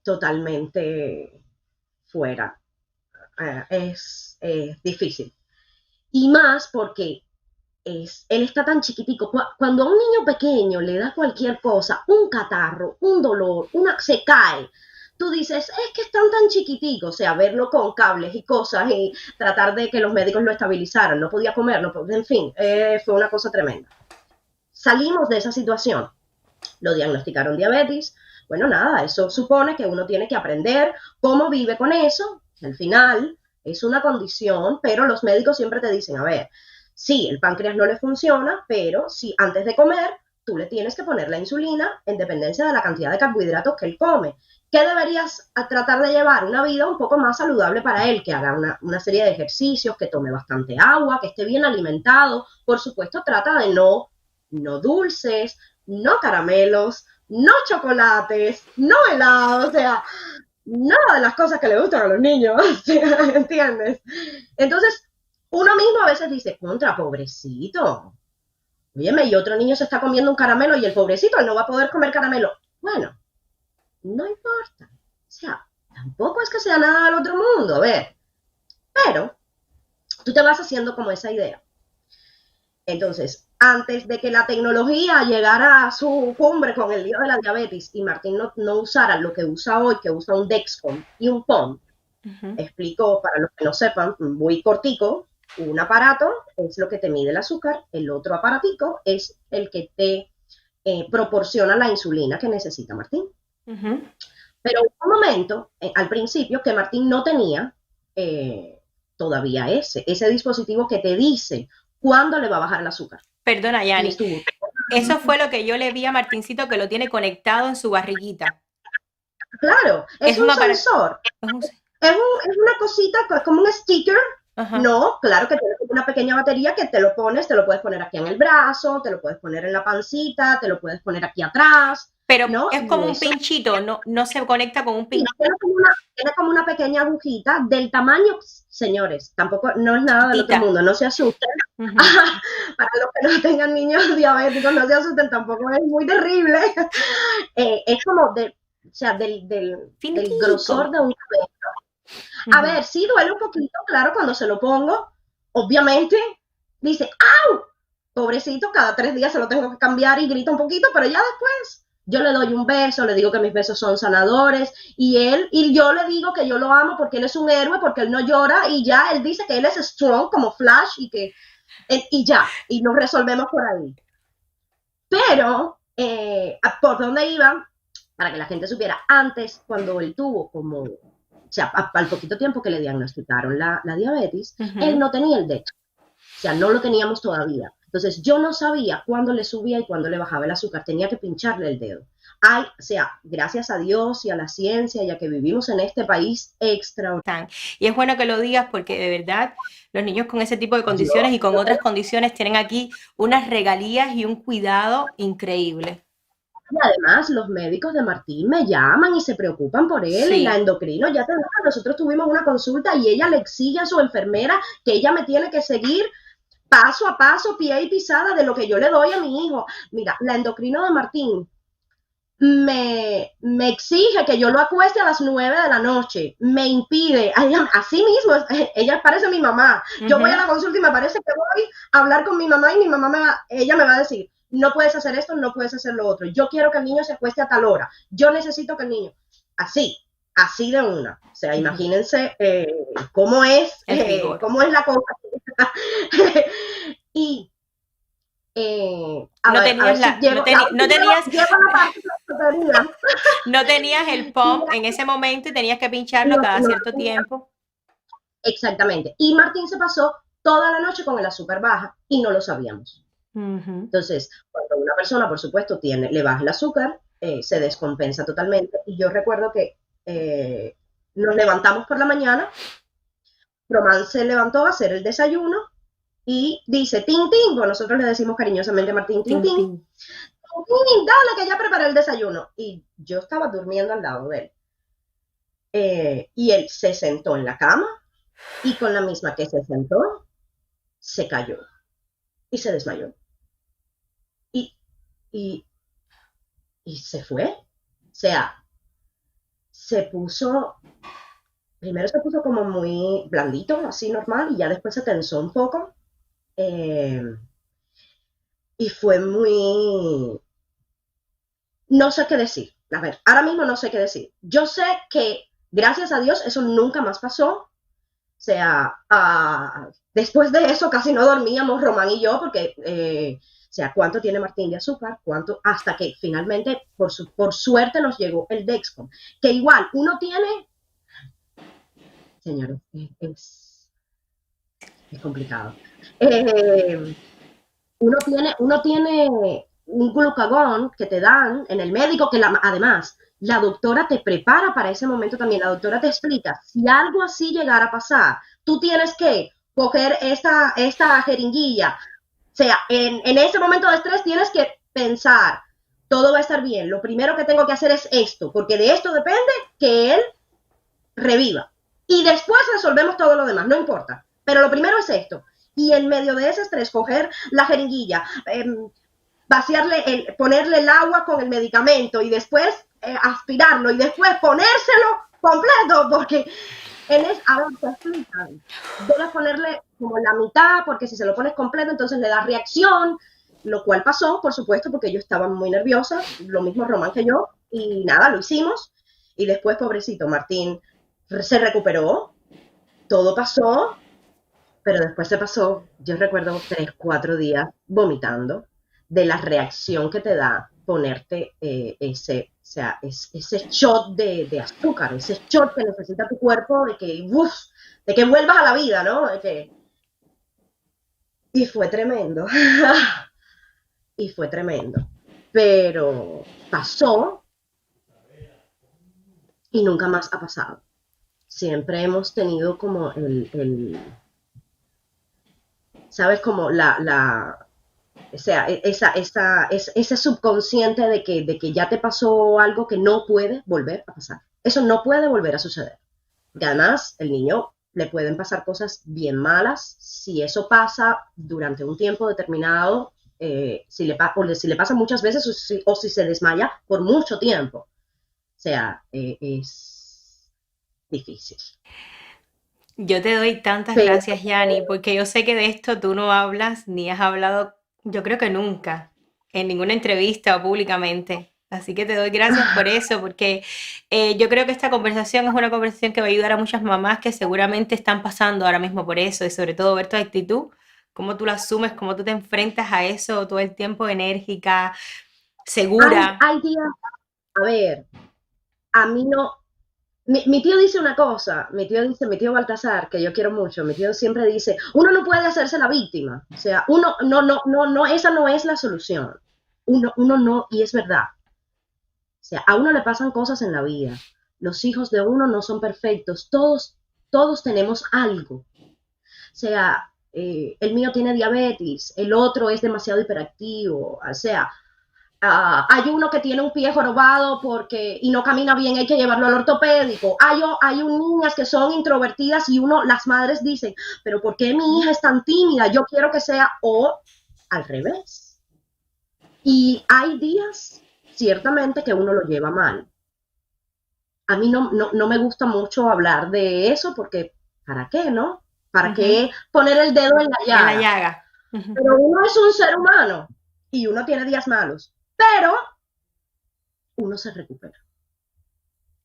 totalmente fuera. Es difícil. Y más porque él está tan chiquitico. Cuando a un niño pequeño le da cualquier cosa, un catarro, un dolor, se cae, tú dices, es que están tan chiquiticos, o sea, verlo con cables y cosas y tratar de que los médicos lo estabilizaran, no podía comer, en fin, fue una cosa tremenda. Salimos de esa situación, lo diagnosticaron diabetes, bueno, nada, eso supone que uno tiene que aprender cómo vive con eso, al final es una condición, pero los médicos siempre te dicen, a ver, sí, el páncreas no le funciona, pero si antes de comer tú le tienes que poner la insulina en dependencia de la cantidad de carbohidratos que él come. ¿Qué deberías tratar de llevar? Una vida un poco más saludable para él, que haga una serie de ejercicios, que tome bastante agua, que esté bien alimentado. Por supuesto, trata de no dulces, no caramelos, no chocolates, no helados, o sea, nada de las cosas que le gustan a los niños, ¿entiendes? Entonces, uno mismo a veces dice, contra, pobrecito, óyeme, y otro niño se está comiendo un caramelo y el pobrecito, él no va a poder comer caramelo. Bueno, no importa, o sea, tampoco es que sea nada del otro mundo, a ver, pero tú te vas haciendo como esa idea. Entonces, antes de que la tecnología llegara a su cumbre con el lío de la diabetes y Martín no usara lo que usa hoy, que usa un Dexcom y un POM, explico para los que no sepan, muy cortico, un aparato es lo que te mide el azúcar, el otro aparatico es el que te proporciona la insulina que necesita Martín. Pero hubo un momento, al principio, que Martín no tenía todavía ese dispositivo que te dice cuándo le va a bajar el azúcar. Perdona, Yani, eso fue lo que yo le vi a Martincito, que lo tiene conectado en su barriguita. Claro, es un sensor. Es una cosita, como un sticker. Ajá. No, claro que tiene una pequeña batería que te lo puedes poner aquí en el brazo, te lo puedes poner en la pancita, te lo puedes poner aquí atrás. Pero ¿no? Es como un pinchito, no se conecta con un pinchito. Tiene como una pequeña agujita del tamaño, señores, tampoco, no es nada del otro mundo, no se asusten. Para los que no tengan niños diabéticos, no se asusten, tampoco es muy terrible. Es como del grosor de un cabello. A ver, sí duele un poquito, claro, cuando se lo pongo, obviamente, dice, ¡au! Pobrecito, cada 3 días se lo tengo que cambiar y grita un poquito, pero ya después yo le doy un beso, le digo que mis besos son sanadores, y yo le digo que yo lo amo porque él es un héroe, porque él no llora, y ya él dice que él es strong como Flash, y ya, y nos resolvemos por ahí. Pero, ¿por dónde iba? Para que la gente supiera, antes, cuando él tuvo como, o sea, al poquito tiempo que le diagnosticaron la diabetes, él no tenía el Dexcom, o sea, no lo teníamos todavía. Entonces yo no sabía cuándo le subía y cuándo le bajaba el azúcar, tenía que pincharle el dedo. Ay, o sea, gracias a Dios y a la ciencia y a que vivimos en este país extraordinario. Y es bueno que lo digas porque de verdad los niños con ese tipo de Yo, condiciones y con otras condiciones tienen aquí unas regalías y un cuidado increíble. y además los médicos de Martín me llaman y se preocupan por él y la Sí, endocrino, ya te digo, nosotros tuvimos una consulta y ella le exige a su enfermera que ella me tiene que seguir paso a paso, pie y pisada de lo que yo le doy a mi hijo. Mira, la endocrino de Martín me exige que yo lo acueste a las 9 de la noche, me impide, así mismo, ella parece mi mamá, yo voy a la consulta y me parece que voy a hablar con mi mamá y mi mamá, ella me va a decir, no puedes hacer esto, no puedes hacer lo otro, yo quiero que el niño se acueste a tal hora, yo necesito que el niño, así de una, o sea, imagínense cómo es la cosa. Y no a ver tenías si llego, llego a la parte de la no tenías el pump en ese momento y tenías que pincharlo no, cada no, cierto tiempo. exactamente. Y Martín se pasó toda la noche con el azúcar baja y no lo sabíamos. Entonces, cuando una persona, por supuesto, le baja el azúcar, se descompensa totalmente. Y yo recuerdo que nos levantamos por la mañana, Román se levantó a hacer el desayuno y dice, tin, tin, bueno, nosotros le decimos cariñosamente a Martín, tin, tin, tin, tin, dale que ya preparé el desayuno. Y yo estaba durmiendo al lado de él. Y él se sentó en la cama y con la misma que se sentó, se cayó y se desmayó. Y, y, y se fue. O sea, primero se puso como muy blandito, así normal, y ya después se tensó un poco. Y fue muy... No sé qué decir. A ver, ahora mismo no sé qué decir. Yo sé que, gracias a Dios, eso nunca más pasó. O sea, después de eso casi no dormíamos Román y yo porque, o sea, ¿cuánto tiene Martín de azúcar? ¿Cuánto? Hasta que finalmente, por suerte, nos llegó el Dexcom. Que igual, uno tiene, señores, es complicado. Uno tiene un glucagón que te dan en el médico, que además la doctora te prepara para ese momento también. La doctora te explica, si algo así llegara a pasar, tú tienes que coger esta jeringuilla. O sea, en ese momento de estrés tienes que pensar, todo va a estar bien. Lo primero que tengo que hacer es esto, porque de esto depende que él reviva. Y después resolvemos todo lo demás, no importa. Pero lo primero es esto. Y en medio de ese estrés, coger la jeringuilla, ponerle el agua con el medicamento y después aspirarlo y después ponérselo completo, porque a ver, te explican. Debes ponerle como la mitad, porque si se lo pones completo, entonces le da reacción, lo cual pasó, por supuesto, porque yo estaba muy nerviosa, lo mismo Román que yo, y nada, lo hicimos. Y después, pobrecito, Martín se recuperó, todo pasó, pero después se pasó, yo recuerdo 3, 4 días vomitando de la reacción que te da ponerte ese shot de azúcar, ese shot que necesita tu cuerpo de que vuelvas a la vida, ¿no? Y fue tremendo, y fue tremendo, pero pasó y nunca más ha pasado. Siempre hemos tenido como ¿sabes? Como o sea, ese subconsciente de que ya te pasó algo que no puede volver a pasar. Eso no puede volver a suceder. Y además, el niño le pueden pasar cosas bien malas si eso pasa durante un tiempo determinado, si le pasa muchas veces o si se desmaya por mucho tiempo. O sea, es difícil. Yo te doy tantas Pero, gracias, Yani, porque yo sé que de esto tú no hablas ni has hablado, yo creo que nunca, en ninguna entrevista o públicamente. Así que te doy gracias por eso, porque yo creo que esta conversación es una conversación que va a ayudar a muchas mamás que seguramente están pasando ahora mismo por eso y sobre todo ver tu actitud, cómo tú la asumes, cómo tú te enfrentas a eso todo el tiempo enérgica, segura. hay días, a ver, a mí no, Mi tío dice una cosa, mi tío Baltasar, que yo quiero mucho, mi tío siempre dice, uno no puede hacerse la víctima, o sea, uno, no, esa no es la solución, uno no, y es verdad, o sea, a uno le pasan cosas en la vida, los hijos de uno no son perfectos, todos tenemos algo, o sea, el mío tiene diabetes, el otro es demasiado hiperactivo, o sea, hay uno que tiene un pie jorobado porque y no camina bien, hay que llevarlo al ortopédico. Hay niñas que son introvertidas y las madres dicen, pero ¿por qué mi hija es tan tímida? Yo quiero que sea o al revés. Y hay días, ciertamente, que uno lo lleva mal. A mí no me gusta mucho hablar de eso porque, ¿para qué, no? ¿Para qué poner el dedo en la En la llaga? llaga. Pero uno es un ser humano y uno tiene días malos, pero uno se recupera.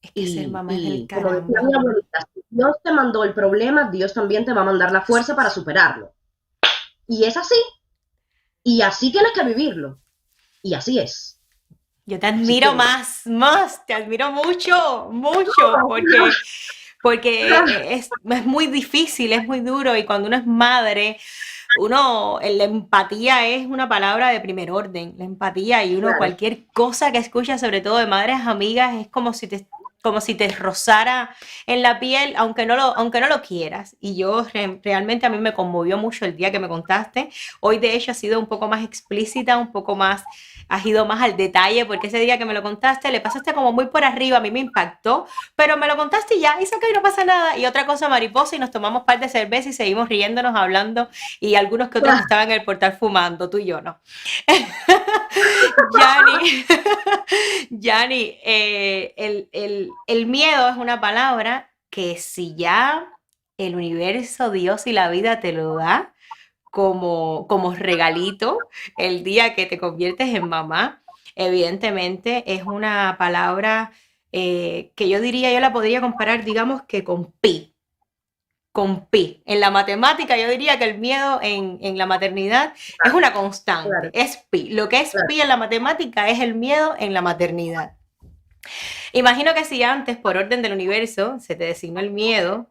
Es que ser mamá es del Como decía caramba. mi abuelita, si Dios te mandó el problema, Dios también te va a mandar la fuerza para superarlo. Y es así, y así tienes que vivirlo, y así es. Yo te Así admiro que, más, te admiro mucho, mucho, porque es muy difícil, es muy duro y cuando uno es madre, la empatía es una palabra de primer orden, la empatía y uno claro, cualquier cosa que escucha, sobre todo de madres amigas, es como si te rozara en la piel, aunque no lo quieras. Y realmente a mí me conmovió mucho el día que me contaste. Hoy de hecho ha sido un poco más explícita, un poco más, has ido más al detalle, porque ese día que me lo contaste, le pasaste como muy por arriba, a mí me impactó, pero me lo contaste y ya, y que no pasa nada. Y otra cosa mariposa, y nos tomamos par de cerveza y seguimos riéndonos, hablando, y algunos que otros que estaban en el portal fumando, tú y yo no. Yani, Yani, el miedo es una palabra que si ya el universo, Dios y la vida te lo da como regalito el día que te conviertes en mamá, evidentemente es una palabra que yo la podría comparar, digamos que con pi. Con pi. En la matemática yo diría que el miedo en la maternidad es una constante, claro, es pi. Lo que es claro. pi en la matemática es el miedo en la maternidad. Imagino que si antes, por orden del universo, se te designó el miedo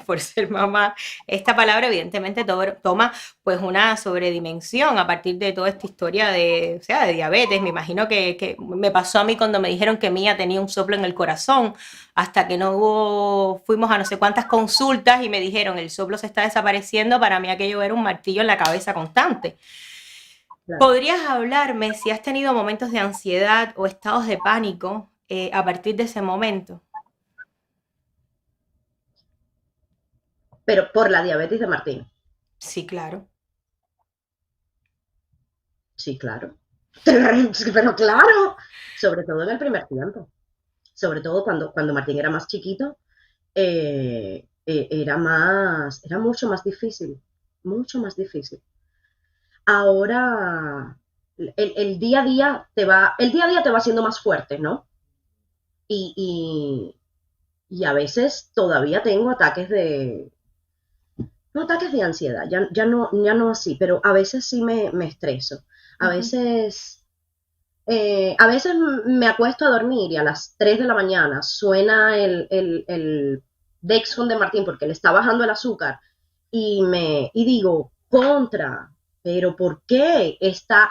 por ser mamá, esta palabra evidentemente toma pues una sobredimensión a partir de toda esta historia o sea, de diabetes. Me imagino que me pasó a mí cuando me dijeron que Mía tenía un soplo en el corazón, hasta que fuimos a no sé cuántas consultas y me dijeron, el soplo se está desapareciendo. Para mí aquello era un martillo en la cabeza constante. Claro. ¿Podrías hablarme si has tenido momentos de ansiedad o estados de pánico a partir de ese momento? Pero por la diabetes de Martín, Sí, claro. sí, claro. Pero claro, sobre todo en el primer tiempo, sobre todo cuando Martín era más chiquito, era mucho más difícil, mucho más difícil. Ahora el día a día te va haciendo más fuerte, ¿no? Y, y a veces todavía tengo no ataques de ansiedad, ya no así, pero a veces sí me estreso. A Ujú. veces, a veces me acuesto a dormir y a las 3 de la mañana suena el Dexcom de Martín porque le está bajando el azúcar y digo, contra, pero ¿por qué está?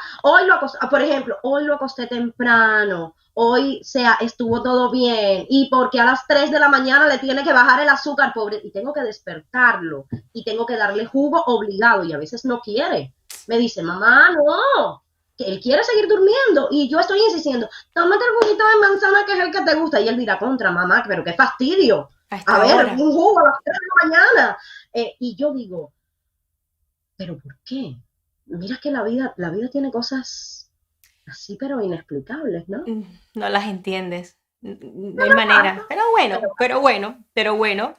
Por ejemplo, hoy lo acosté temprano, hoy estuvo todo bien, y porque a las 3 de la mañana le tiene que bajar el azúcar, pobre, y tengo que despertarlo, y tengo que darle jugo obligado, y a veces no quiere. Me dice, mamá, no, que él quiere seguir durmiendo, y yo estoy insistiendo, tómate el juguito de manzana que es el que te gusta, y él dirá, contra, mamá, pero qué fastidio. A A esta ver, hora. un jugo a las 3 de la mañana. Y yo digo, ¿pero por qué? Mira que la vida tiene cosas así, pero inexplicables, ¿no? No las entiendes. No hay manera. Pero bueno, pero bueno, pero bueno.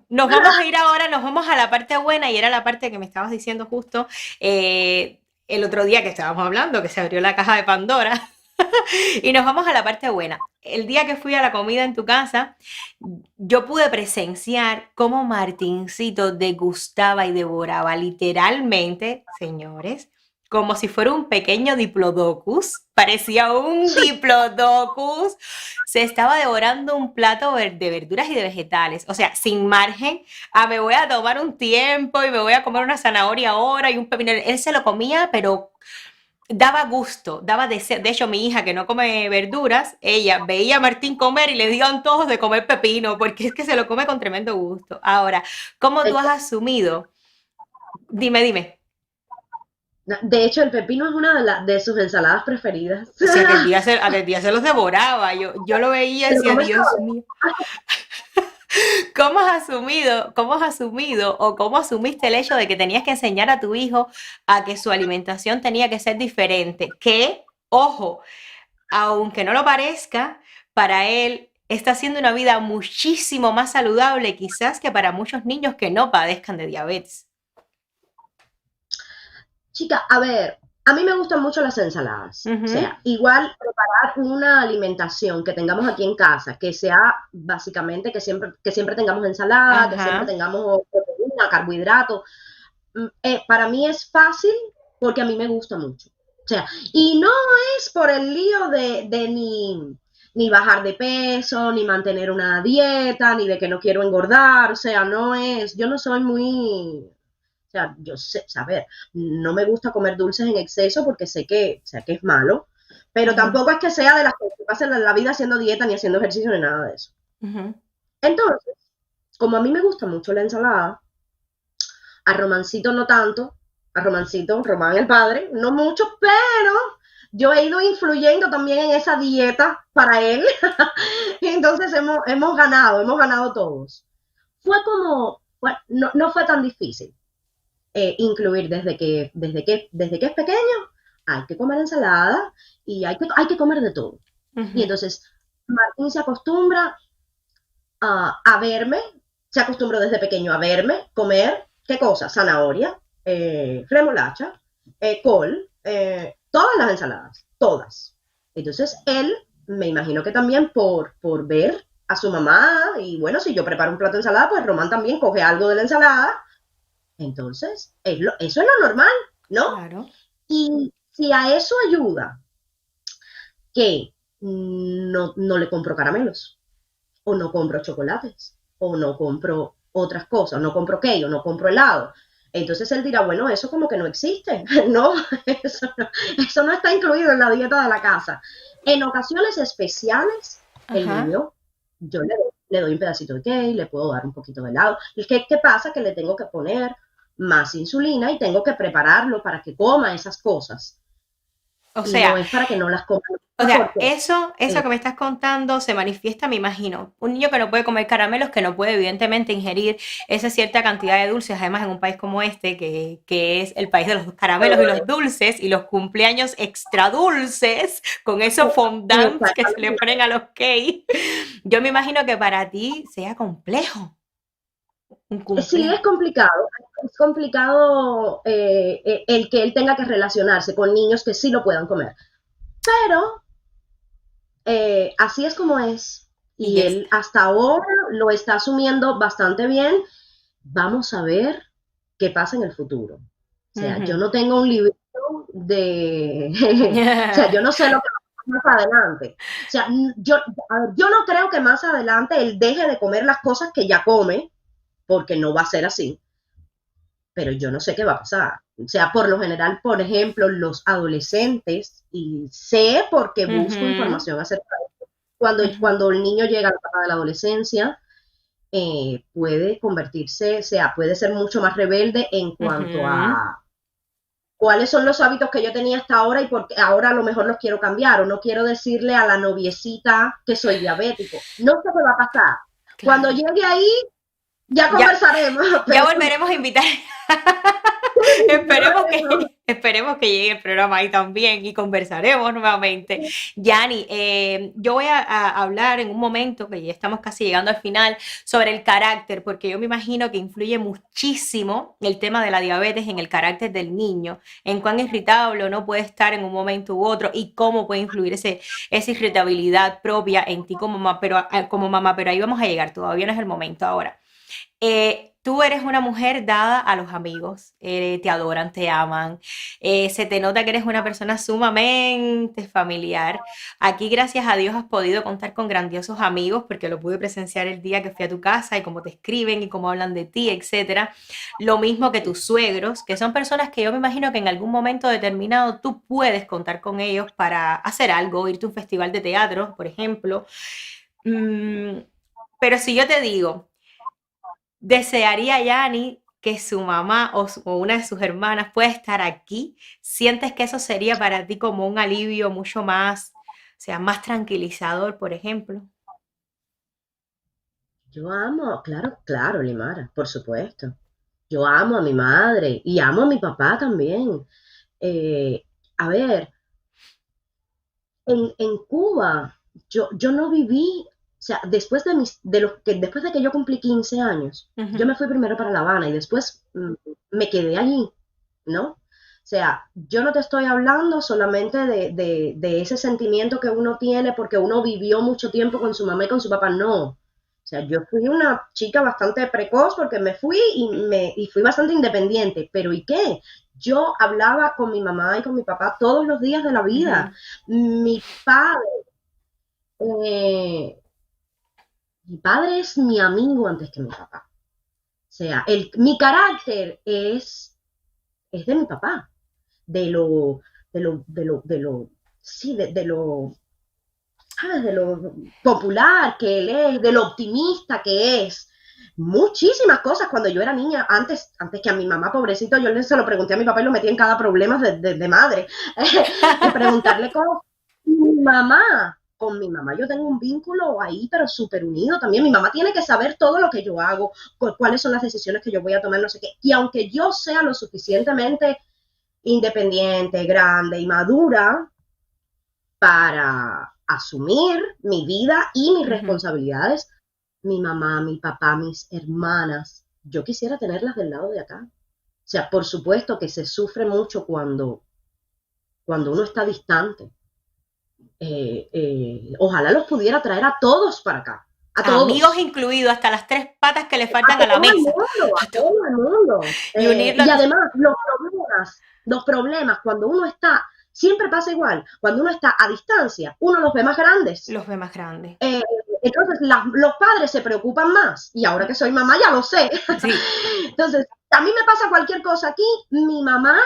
Nos vamos a ir ahora, nos vamos a la parte buena y era la parte que me estabas diciendo justo el otro día que estábamos hablando, que se abrió la caja de Pandora. Y nos vamos a la parte buena. El día que fui a la comida en tu casa, yo pude presenciar cómo Martincito degustaba y devoraba literalmente, señores, como si fuera un pequeño diplodocus, parecía un diplodocus, se estaba devorando un plato de verduras y de vegetales, o sea, sin margen, me voy a tomar un tiempo y me voy a comer una zanahoria ahora y un pepino, él se lo comía, pero daba gusto, daba deseo. De hecho, mi hija que no come verduras, ella veía a Martín comer y le dio antojos de comer pepino, porque es que se lo come con tremendo gusto. Ahora, ¿cómo tú has asumido? Dime, dime. De hecho, el pepino es una de sus ensaladas preferidas. Si aquel día se los devoraba, yo lo veía y ¿Te lo decía, comes Dios solo? mío, cómo has asumido o cómo asumiste el hecho de que tenías que enseñar a tu hijo a que su alimentación tenía que ser diferente? Que, ojo, aunque no lo parezca, para él está haciendo una vida muchísimo más saludable quizás que para muchos niños que no padezcan de diabetes. Chica, a ver, a mí me gustan mucho las ensaladas. O Ujú. sea, igual preparar una alimentación que tengamos aquí en casa, que sea básicamente que siempre tengamos ensalada, que siempre Ajá. tengamos proteína, carbohidratos. Para mí es fácil porque a mí me gusta mucho. O sea, y no es por el lío de ni bajar de peso, ni mantener una dieta, ni de que no quiero engordar. O sea, no es, yo no soy muy, o sea, yo sé, saber, no me gusta comer dulces en exceso porque sé que es malo, pero Ujú, tampoco es que sea de las que pasen la vida haciendo dieta ni haciendo ejercicio ni nada de eso. ujú. Entonces, como a mí me gusta mucho la ensalada, a Romancito no tanto, a Romancito, Román el padre, no mucho, pero yo he ido influyendo también en esa dieta para él. Y entonces hemos ganado todos. Fue como, bueno, no fue tan difícil incluir desde que es pequeño, hay que comer ensalada y hay que comer de todo. Y Ujú. entonces Martín se acostumbra a verme, se acostumbró desde pequeño a verme comer, ¿qué cosa? Zanahoria, remolacha, col, todas las ensaladas, todas. Entonces él, me imagino que también por ver a su mamá, y bueno, si yo preparo un plato de ensalada, pues Román también coge algo de la ensalada. Entonces, eso es lo normal, ¿no? Claro. Y si a eso ayuda que no le compro caramelos, o no compro chocolates, o no compro otras cosas, no compro qué, o no compro helado. Entonces él dirá, bueno, eso como que no existe, no, eso no está incluido en la dieta de la casa. En ocasiones especiales, el Ajá. niño, yo le doy un pedacito de cake, le puedo dar un poquito de helado. ¿Y qué pasa? Que le tengo que poner más insulina y tengo que prepararlo para que coma esas cosas. O Y no sea, es para que no las coma O sea, porque eso que me estás contando se manifiesta, me imagino. Un niño que no puede comer caramelos, que no puede evidentemente ingerir esa cierta cantidad de dulces, además en un país como este, que es el país de los caramelos y los dulces y los cumpleaños extra dulces, con esos fondants que se le exactamente. ponen a los cakes. Yo me imagino que para ti sea complejo un Sí, cumpleaños. es complicado el que él tenga que relacionarse con niños que sí lo puedan comer, pero así es como es Y y es, él hasta ahora lo está asumiendo bastante bien. Vamos a ver qué pasa en el futuro. O sea, yo ujú. no tengo un libro de, o sea, yo no sé lo que va a pasar más adelante. O sea, yo no creo que más adelante él deje de comer las cosas que ya come, porque no va a ser así, pero yo no sé qué va a pasar. O sea, por lo general, por ejemplo, los adolescentes, y sé porque busco Ujú, información acerca de esto, cuando, ujú, cuando el niño llega a la etapa de la adolescencia, puede convertirse, o sea, puede ser mucho más rebelde en cuanto ujú. a cuáles son los hábitos que yo tenía hasta ahora y porque ahora a lo mejor los quiero cambiar o no quiero decirle a la noviecita que soy diabético. No sé qué va a pasar. Cuando Claro. llegue ahí, ya Ya, conversaremos, ya pero volveremos a invitar. Esperemos que llegue el programa ahí también y conversaremos nuevamente. Yani, yo voy a hablar en un momento, que ya estamos casi llegando al final, sobre el carácter, porque yo me imagino que influye muchísimo el tema de la diabetes en el carácter del niño, en cuán irritable o no puede estar en un momento u otro y cómo puede influir esa irritabilidad propia en ti como mamá, pero ahí vamos a llegar, todavía no es el momento ahora. Tú eres una mujer dada a los amigos, te adoran, te aman, se te nota que eres una persona sumamente familiar. Aquí, gracias a Dios, has podido contar con grandiosos amigos, porque lo pude presenciar el día que fui a tu casa y cómo te escriben y cómo hablan de ti, etcétera. Lo mismo que tus suegros, que son personas que yo me imagino que en algún momento determinado tú puedes contar con ellos para hacer algo, irte a un festival de teatro, por ejemplo. Mm, pero si yo te digo, ¿desearía Yani que su mamá o una de sus hermanas pueda estar aquí? ¿Sientes que eso sería para ti como un alivio mucho más, o sea, más tranquilizador, por ejemplo? Yo amo, claro, claro, Limara, por supuesto. Yo amo a mi madre y amo a mi papá también. Eh, a ver, en Cuba yo no viví, o sea, después de que yo cumplí 15 años, yo Ujú, me fui primero para La Habana y después me quedé allí, ¿no? O sea, yo no te estoy hablando solamente de ese sentimiento que uno tiene porque uno vivió mucho tiempo con su mamá y con su papá, no. O sea, yo fui una chica bastante precoz porque me fui y fui bastante independiente, pero ¿y qué? Yo hablaba con mi mamá y con mi papá todos los días de la vida. ujú. Mi padre, eh, mi padre es mi amigo antes que mi papá. O sea, mi carácter es de mi papá, de lo, sí, de lo, ¿sabes? De lo popular que él es, de lo optimista que es. Muchísimas cosas cuando yo era niña, antes que a mi mamá, pobrecito, yo se lo pregunté a mi papá y lo metí en cada problema de madre, de preguntarle cosas. Con mi mamá yo tengo un vínculo ahí, pero súper unido también. Mi mamá tiene que saber todo lo que yo hago, cuáles son las decisiones que yo voy a tomar, no sé qué. Y aunque yo sea lo suficientemente independiente, grande y madura para asumir mi vida y mis Ujú. responsabilidades, mi mamá, mi papá, mis hermanas, yo quisiera tenerlas del lado de acá. O sea, por supuesto que se sufre mucho cuando uno está distante. Ojalá los pudiera traer a todos para acá, a Amigos todos, incluidos, hasta las tres patas que le a faltan a la todo el mesa. mundo, A a to- todo el mundo. y unirlo Y a tus además, los problemas, cuando uno está, siempre pasa igual, cuando uno está a distancia, uno los ve más grandes. los ve más grandes. Eh, entonces, los padres se preocupan más, y ahora que soy mamá ya lo sé. Sí, Entonces, a mí me pasa cualquier cosa aquí, mi mamá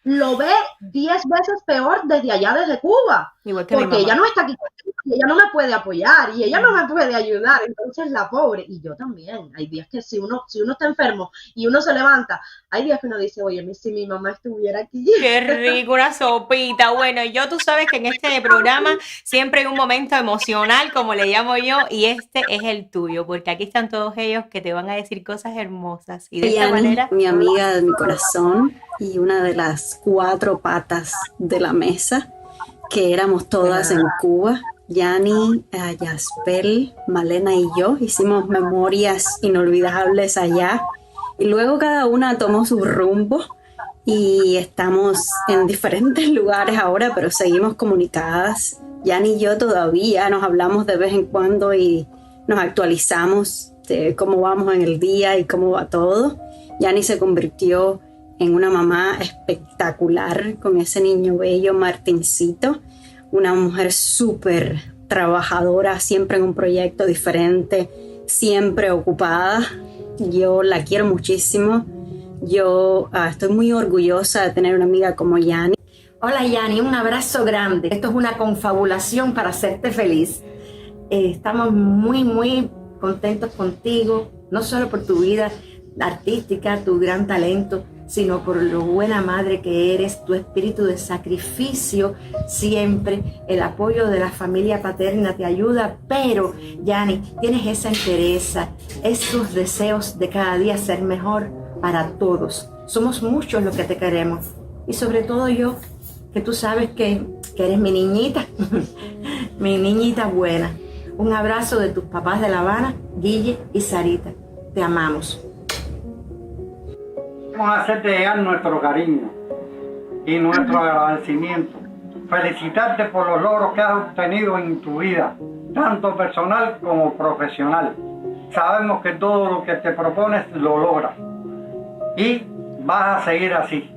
lo ve 10 veces peor desde allá, desde Cuba, igual que mi porque ella mamá. no está aquí conmigo, y ella no me puede apoyar y ella no Ujú. me puede ayudar, entonces la pobre, y yo también, hay días que si uno está enfermo y uno se levanta, hay días que uno dice, oye, si mi mamá estuviera aquí. Qué rico, una sopita. Bueno, yo tú sabes que en este programa siempre hay un momento emocional, como le llamo yo, y este es el tuyo, porque aquí están todos ellos que te van a decir cosas hermosas. Y de esta Yani, manera, mi amiga de mi corazón y una de las cuatro patas de la mesa, que éramos todas en Cuba. Yani, Yaspel, Malena y yo hicimos memorias inolvidables allá y luego cada una tomó su rumbo y estamos en diferentes lugares ahora, pero seguimos comunicadas. Yani y yo todavía nos hablamos de vez en cuando y nos actualizamos de cómo vamos en el día y cómo va todo. Yani se convirtió en una mamá espectacular con ese niño bello, Martincito, una mujer súper trabajadora, siempre en un proyecto diferente, siempre ocupada. Yo la quiero muchísimo. Yo estoy muy orgullosa de tener una amiga como Yani. Hola Yani, un abrazo grande. Esto es una confabulación para hacerte feliz. Estamos muy, muy contentos contigo, no solo por tu vida artística, tu gran talento, sino por lo buena madre que eres, tu espíritu de sacrificio siempre, el apoyo de la familia paterna te ayuda, pero Yani, tienes esa entereza, esos deseos de cada día ser mejor para todos. Somos muchos los que te queremos y sobre todo yo, que tú sabes que eres mi niñita, mi niñita buena. Un abrazo de tus papás de La Habana, Guille y Sarita. Te amamos. Vamos a hacerte llegar nuestro cariño y nuestro agradecimiento. Felicitarte por los logros que has obtenido en tu vida, tanto personal como profesional. sabemos que todo lo que te propones lo logras. Y vas a seguir así.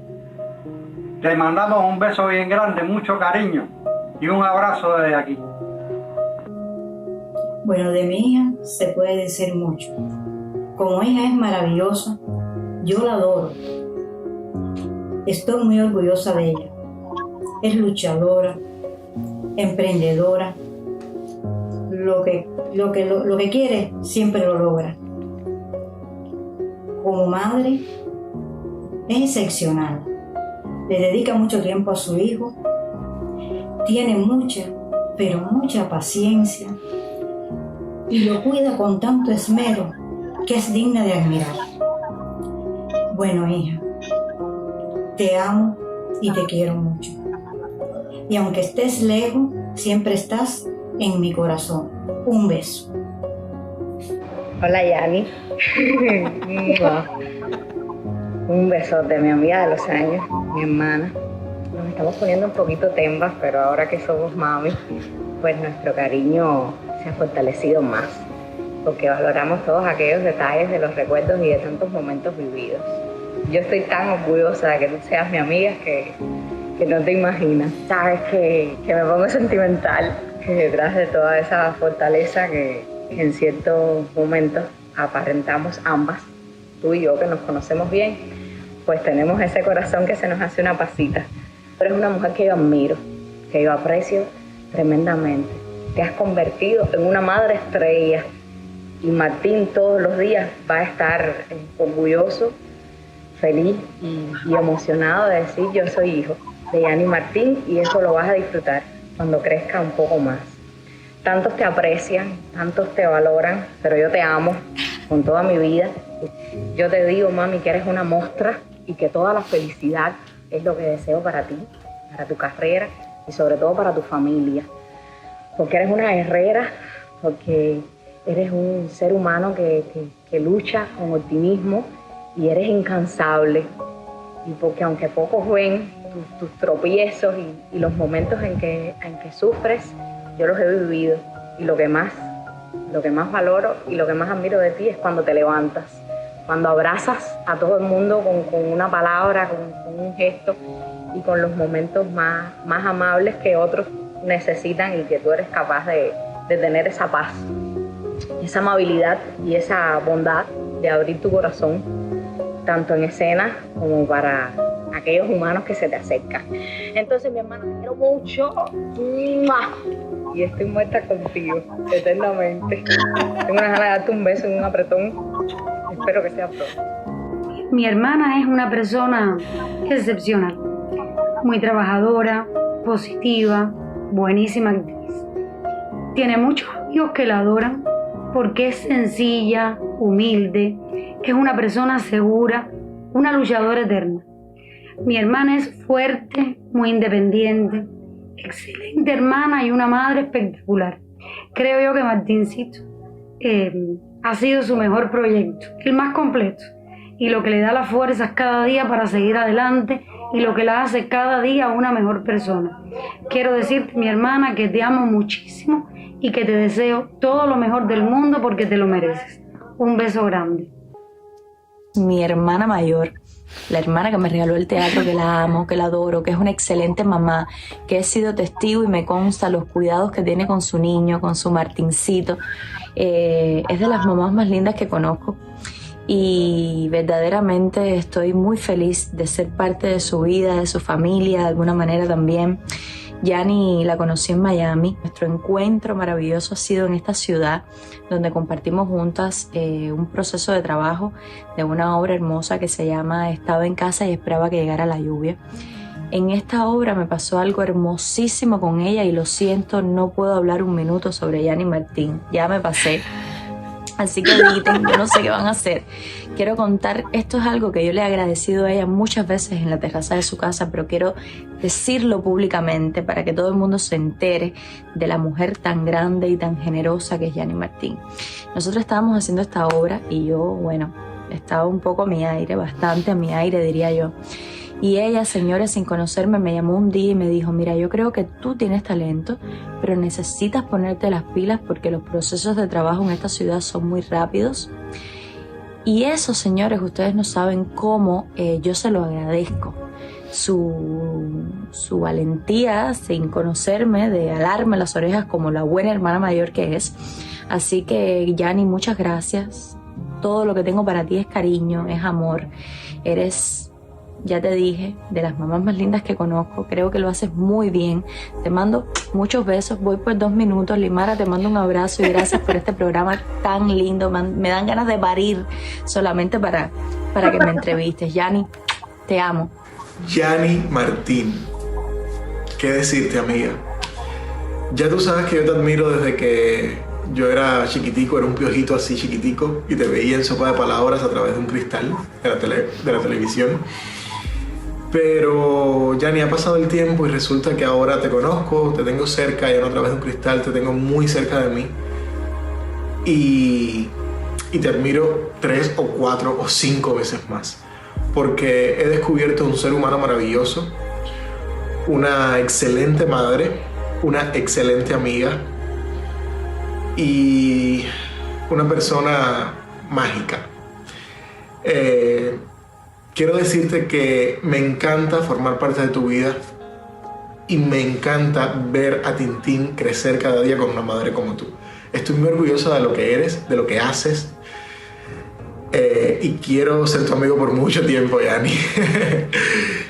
Te mandamos un beso bien grande, mucho cariño y un abrazo desde aquí. Bueno, de mi hija se puede decir mucho. Como hija es maravillosa, yo la adoro. Estoy muy orgullosa de ella. Es luchadora, emprendedora. Lo que quiere siempre lo logra. Como madre es excepcional. Le dedica mucho tiempo a su hijo. Tiene mucha, pero mucha paciencia. Y lo cuida con tanto esmero que es digna de admirar. Bueno, hija, te amo y te quiero mucho. Y aunque estés lejos, siempre estás en mi corazón. Un beso. Hola, Yani. Un besote, mi amiga de los años, mi hermana. Nos estamos poniendo un poquito tembas, pero ahora que somos mami, pues nuestro cariño se ha fortalecido más, porque valoramos todos aquellos detalles de los recuerdos y de tantos momentos vividos. Yo estoy tan orgullosa de que tú seas mi amiga que no te imaginas. Sabes que me pongo sentimental, que detrás de toda esa fortaleza que en ciertos momentos aparentamos ambas, tú y yo que nos conocemos bien, pues tenemos ese corazón que se nos hace una pasita. Pero es una mujer que yo admiro, que yo aprecio tremendamente. Te has convertido en una madre estrella y Martín todos los días va a estar orgulloso, feliz y emocionado de decir yo soy hijo de Yani Martín, y eso lo vas a disfrutar cuando crezca un poco más. Tantos te aprecian, tantos te valoran, pero yo te amo con toda mi vida. Yo te digo, mami, que eres una mostra y que toda la felicidad es lo que deseo para ti, para tu carrera y sobre todo para tu familia. Porque eres una guerrera, porque eres un ser humano que lucha con optimismo y eres incansable. Y porque aunque pocos ven tus tropiezos y los momentos en que sufres, yo los he vivido. Y lo que más valoro y lo que más admiro de ti es cuando te levantas, cuando abrazas a todo el mundo con una palabra, con un gesto y con los momentos más amables que otros necesitan y que tú eres capaz de tener esa paz, esa amabilidad y esa bondad de abrir tu corazón, tanto en escena como para aquellos humanos que se te acercan. Entonces, mi hermana, te quiero mucho y estoy muerta contigo eternamente. Tengo una ganas de darte un beso y un apretón. Espero que sea pronto. Mi hermana es una persona excepcional, muy trabajadora, positiva, buenísima actriz. Tiene muchos amigos que la adoran porque es sencilla, humilde, es una persona segura, una luchadora eterna. Mi hermana es fuerte, muy independiente, excelente hermana y una madre espectacular. Creo yo que Martincito ha sido su mejor proyecto, el más completo, y lo que le da las fuerzas cada día para seguir adelante y lo que la hace cada día una mejor persona. Quiero decirte, mi hermana, que te amo muchísimo y que te deseo todo lo mejor del mundo porque te lo mereces. Un beso grande. Mi hermana mayor, la hermana que me regaló el teatro, que la amo, que la adoro, que es una excelente mamá, que he sido testigo y me consta los cuidados que tiene con su niño, con su Martincito. Es de las mamás más lindas que conozco y verdaderamente estoy muy feliz de ser parte de su vida, de su familia, de alguna manera también. Yani la conocí en Miami. Nuestro encuentro maravilloso ha sido en esta ciudad donde compartimos juntas un proceso de trabajo de una obra hermosa que se llama Estaba en casa y esperaba que llegara la lluvia. En esta obra me pasó algo hermosísimo con ella y lo siento, no puedo hablar un minuto sobre Yani Martín, ya me pasé. Así que editen, yo no sé qué van a hacer. Quiero contar, esto es algo que yo le he agradecido a ella muchas veces en la terraza de su casa, pero quiero decirlo públicamente para que todo el mundo se entere de la mujer tan grande y tan generosa que es Yani Martín. Nosotros estábamos haciendo esta obra y yo, bueno, estaba un poco a mi aire, bastante a mi aire diría yo. Y ella, señores, sin conocerme, me llamó un día y me dijo, mira, yo creo que tú tienes talento, pero necesitas ponerte las pilas porque los procesos de trabajo en esta ciudad son muy rápidos. Y eso, señores, ustedes no saben cómo yo se lo agradezco. Su valentía, sin conocerme, de alarme las orejas como la buena hermana mayor que es. Así que, Yani, muchas gracias. Todo lo que tengo para ti es cariño, es amor. Eres, ya te dije, de las mamás más lindas que conozco. Creo que lo haces muy bien. Te mando muchos besos. Voy por 2 minutos. Limara, te mando un abrazo y gracias por este programa tan lindo. Me dan ganas de parir solamente para que me entrevistes. Yani, te amo. Yani Martín, ¿qué decirte, amiga? Ya tú sabes que yo te admiro desde que yo era chiquitico, era un piojito así chiquitico y te veía en Sopa de Palabras a través de un cristal de la televisión. Pero ya ni ha pasado el tiempo y resulta que ahora te conozco, te tengo cerca, ya no a través de un cristal, te tengo muy cerca de mí. Y te admiro 3 o 4 o 5 veces más. Porque he descubierto un ser humano maravilloso, una excelente madre, una excelente amiga y una persona mágica. Quiero decirte que me encanta formar parte de tu vida y me encanta ver a Tintín crecer cada día con una madre como tú. Estoy muy orgullosa de lo que eres, de lo que haces. Y quiero ser tu amigo por mucho tiempo, Yani.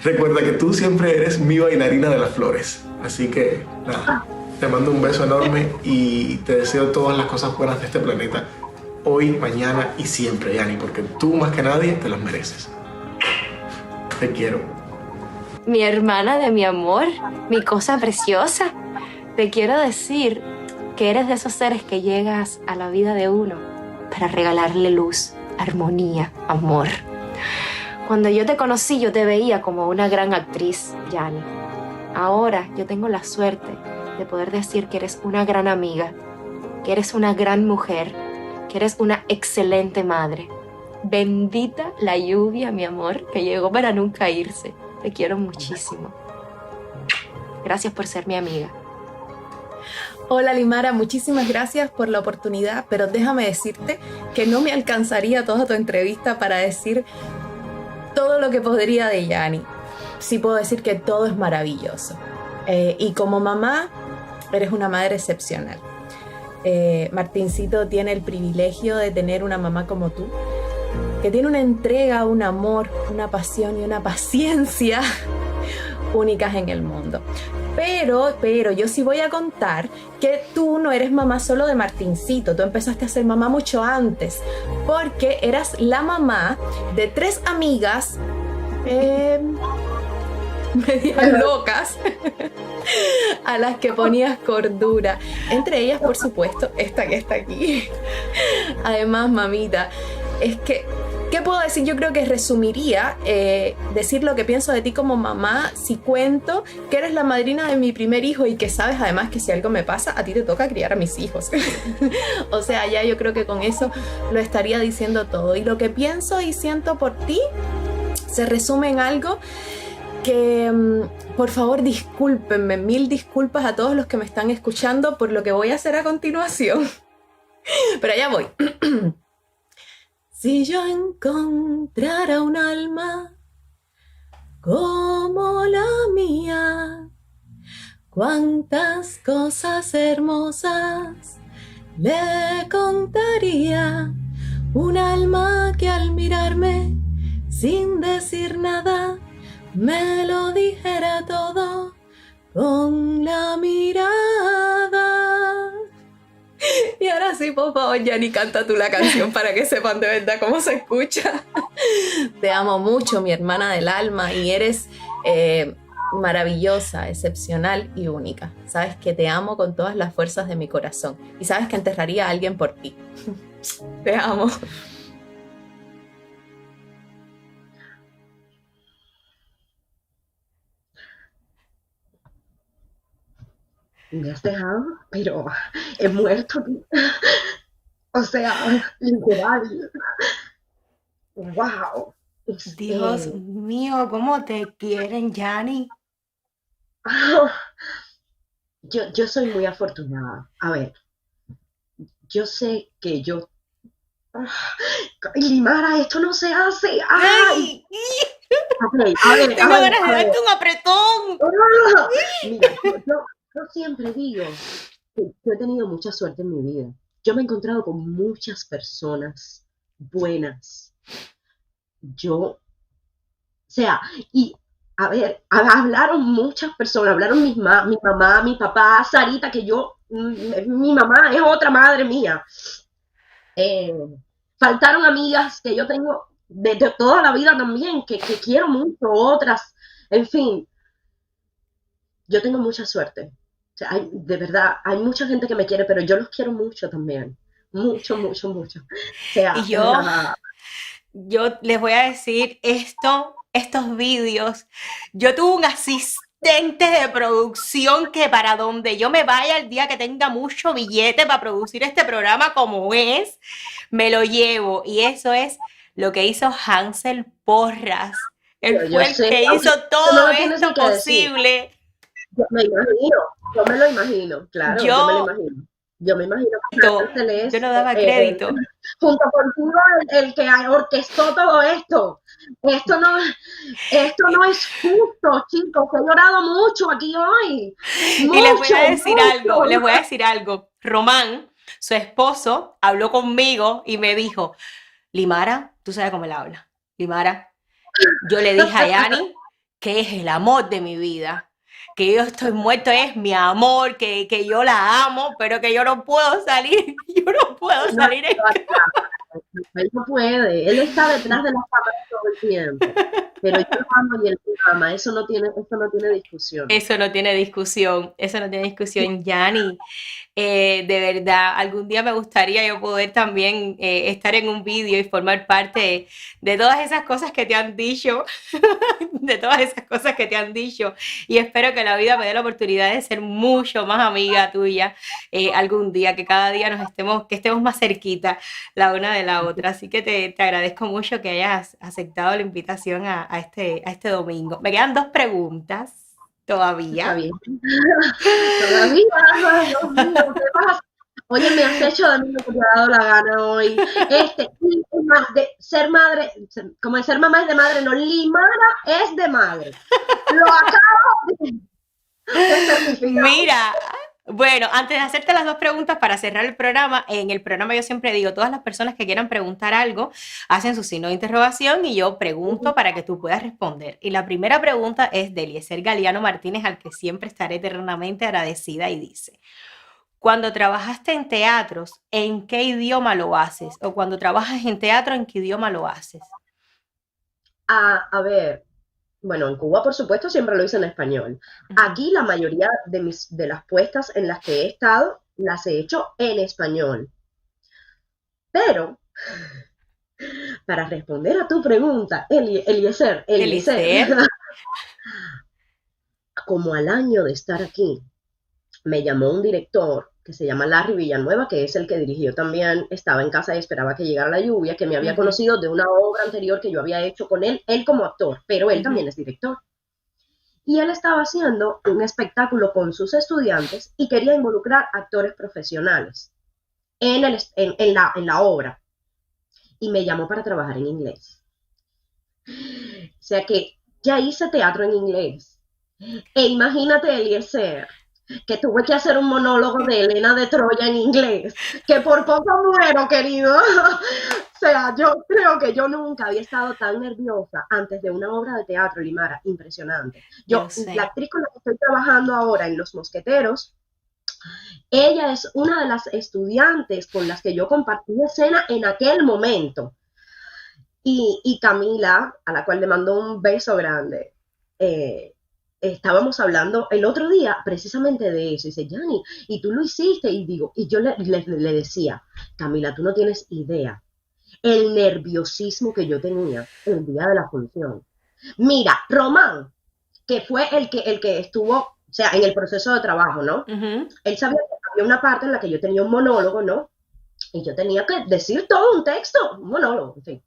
Recuerda que tú siempre eres mi bailarina de las flores. Así que, nada, te mando un beso enorme y te deseo todas las cosas buenas de este planeta. Hoy, mañana y siempre, Yani, porque tú más que nadie te las mereces. Te quiero. Mi hermana de mi amor, mi cosa preciosa. Te quiero decir que eres de esos seres que llegas a la vida de uno para regalarle luz, armonía, amor. Cuando yo te conocí, yo te veía como una gran actriz, Yani. Ahora yo tengo la suerte de poder decir que eres una gran amiga, que eres una gran mujer, que eres una excelente madre. Bendita la lluvia, mi amor, que llegó para nunca irse. Te quiero muchísimo. Gracias por ser mi amiga. Hola Limara, muchísimas gracias por la oportunidad, pero déjame decirte que no me alcanzaría toda tu entrevista para decir todo lo que podría de Yani. Sí puedo decir que todo es maravilloso. Y como mamá, eres una madre excepcional. Martincito tiene el privilegio de tener una mamá como tú, que tiene una entrega, un amor, una pasión y una paciencia únicas en el mundo. Pero yo sí voy a contar que tú no eres mamá solo de Martincito, tú empezaste a ser mamá mucho antes, porque eras la mamá de 3 amigas medias locas a las que ponías cordura. Entre ellas, por supuesto, esta que está aquí. Además, mamita, es que ¿qué puedo decir? Yo creo que resumiría decir lo que pienso de ti como mamá si cuento que eres la madrina de mi primer hijo y que sabes además que si algo me pasa, a ti te toca criar a mis hijos. O sea, ya yo creo que con eso lo estaría diciendo todo. Y lo que pienso y siento por ti se resume en algo que, por favor, discúlpenme, 1000 disculpas a todos los que me están escuchando por lo que voy a hacer a continuación. Pero allá voy. Si yo encontrara un alma como la mía, cuántas cosas hermosas le contaría. Un alma que al mirarme sin decir nada me lo dijera todo con la mirada. Y ahora sí, por favor, Yani, canta tú la canción para que sepan de verdad cómo se escucha. Te amo mucho, mi hermana del alma, y eres maravillosa, excepcional y única. Sabes que te amo con todas las fuerzas de mi corazón y sabes que enterraría a alguien por ti. Te amo. Me has dejado, pero he muerto. O sea, literal. ¡Wow! Dios mío, ¿cómo te quieren, Yani? Yo soy muy afortunada. A ver, yo sé que yo... Limara, esto no se hace. ¡Ay! Okay, Tengo ganas de darte un apretón. Mira, yo siempre digo que yo he tenido mucha suerte en mi vida. Yo me he encontrado con muchas personas buenas. O sea, y a ver, hablaron muchas personas, hablaron mi mamá, mi papá, Sarita, que mi mamá es otra madre mía. Faltaron amigas que yo tengo de toda la vida también, que quiero mucho, otras, en fin, yo tengo mucha suerte. O sea, de verdad, hay mucha gente que me quiere, pero yo los quiero mucho también. Mucho, mucho, mucho. O sea, Y yo les voy a decir estos vídeos. Yo tuve un asistente de producción que para donde yo me vaya el día que tenga mucho billete para producir este programa como es, me lo llevo. Y eso es lo que hizo Hansel Porras. Él fue el que hizo todo esto posible. Yo me lo imagino, claro, yo me lo imagino. Yo me imagino que Hansel es, yo no daba crédito. Junto contigo, el que orquestó todo esto. Esto no es justo, chicos. He llorado mucho aquí hoy. Y les voy a decir algo. Román, su esposo, habló conmigo y me dijo, Limara, tú sabes cómo él habla. Limara, yo le dije a Yani que es el amor de mi vida. Que yo estoy muerto, es mi amor, que yo la amo, pero que yo no puedo salir. Yo no puedo salir. Él no puede, él está detrás de las cámaras todo el tiempo. Pero yo lo amo y él me ama, eso no tiene discusión. Eso no tiene discusión, Yani. De verdad, algún día me gustaría yo poder también estar en un vídeo y formar parte de todas esas cosas que te han dicho, y espero que la vida me dé la oportunidad de ser mucho más amiga tuya algún día, que cada día que estemos más cerquita la una de la otra, así que te agradezco mucho que hayas aceptado la invitación a este domingo. Me quedan 2 preguntas. ¿Todavía? Está bien. Todavía, Dios mío, ¿qué pasa? Oye, me has hecho de mí lo que te ha dado la gana hoy. Y más de ser madre, como de ser mamá es de madre, no, Limara es de madre. Lo acabo de certificar. Mira, bueno, antes de hacerte las 2 preguntas para cerrar el programa, en el programa yo siempre digo, todas las personas que quieran preguntar algo, hacen su signo de interrogación y yo pregunto para que tú puedas responder. Y la primera pregunta es de Eliezer Galeano Martínez, al que siempre estaré eternamente agradecida, y dice, cuando trabajaste en teatros, ¿en qué idioma lo haces? O cuando trabajas en teatro, ¿en qué idioma lo haces? A ver, bueno, en Cuba, por supuesto, siempre lo hice en español. Aquí la mayoría de las puestas en las que he estado, las he hecho en español. Pero, para responder a tu pregunta, Eliezer, como al año de estar aquí, me llamó un director que se llama Larry Villanueva, que es el que dirigió también Estaba en casa y esperaba que llegara la lluvia, que me había conocido de una obra anterior que yo había hecho con él como actor, pero él también es director. Y él estaba haciendo un espectáculo con sus estudiantes y quería involucrar actores profesionales en la obra. Y me llamó para trabajar en inglés. O sea que ya hice teatro en inglés. E imagínate, Eliezer, que tuve que hacer un monólogo de Helena de Troya en inglés, que por poco muero, querido. O sea, yo creo que yo nunca había estado tan nerviosa antes de una obra de teatro, Limara, impresionante. La actriz con la que estoy trabajando ahora en Los Mosqueteros, ella es una de las estudiantes con las que yo compartí escena en aquel momento. Y Camila, a la cual le mando un beso grande, estábamos hablando el otro día precisamente de eso. Y dice, Yani, y tú lo hiciste. Y yo le decía, Camila, tú no tienes idea el nerviosismo que yo tenía el día de la función. Mira, Román, que fue el que estuvo, o sea, en el proceso de trabajo, ¿no? Él sabía que había una parte en la que yo tenía un monólogo, ¿no? Y yo tenía que decir todo un texto, un monólogo, en fin.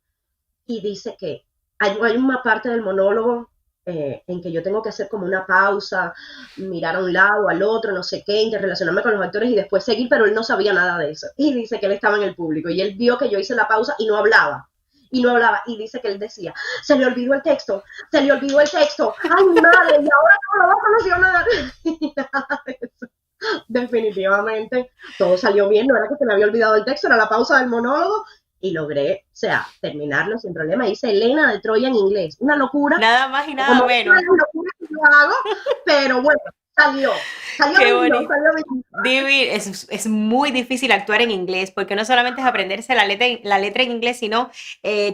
Y dice que hay una parte del monólogo en que yo tengo que hacer como una pausa, mirar a un lado, al otro, no sé qué, interrelacionarme con los actores y después seguir, pero él no sabía nada de eso. Y dice que él estaba en el público y él vio que yo hice la pausa y no hablaba. Y dice que él decía, se le olvidó el texto, ay madre, ¿y ahora cómo lo va a solucionar? Y nada de eso. Definitivamente, todo salió bien, no era que se me había olvidado el texto, era la pausa del monólogo, y logré, o sea, terminarlo sin problema. Hice Helena de Troya en inglés, una locura. Nada más y nada menos. Una locura que yo hago, pero bueno, salió Qué bien, bonito. salió bien. Divi, es muy difícil actuar en inglés porque no solamente es aprenderse la letra en inglés, sino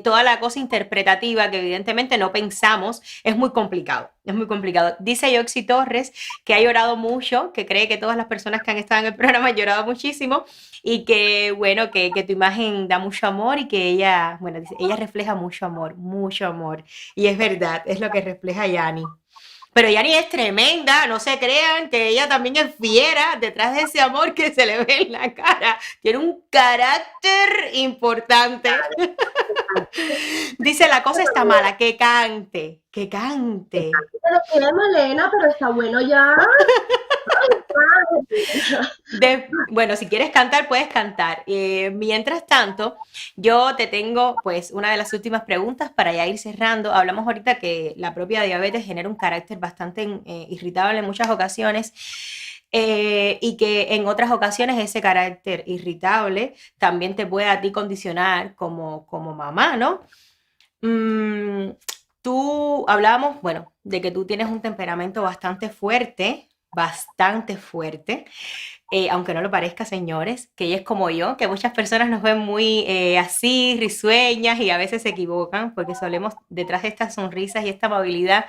toda la cosa interpretativa que evidentemente no pensamos. Es muy complicado, es muy complicado. Dice Yoxi Torres que ha llorado mucho, que cree que todas las personas que han estado en el programa han llorado muchísimo y que, bueno, que tu imagen da mucho amor y que ella, bueno, dice, ella refleja mucho amor. Y es verdad, es lo que refleja Yani. Pero Yani es tremenda, no se crean que ella también es fiera detrás de ese amor que se le ve en la cara. Tiene un carácter importante. Dice, la cosa está mala, que cante. Pero tiene Malena, pero está bueno ya. Bueno, si quieres cantar, puedes cantar. Mientras tanto, yo te tengo pues una de las últimas preguntas para ya ir cerrando. Hablamos ahorita que la propia diabetes genera un carácter bastante irritable en muchas ocasiones. Y que en otras ocasiones ese carácter irritable también te puede a ti condicionar como mamá, ¿no? Tú hablábamos, bueno, de que tú tienes un temperamento bastante fuerte, aunque no lo parezca, señores, que ella es como yo, que muchas personas nos ven muy así, risueñas y a veces se equivocan porque solemos, detrás de estas sonrisas y esta amabilidad,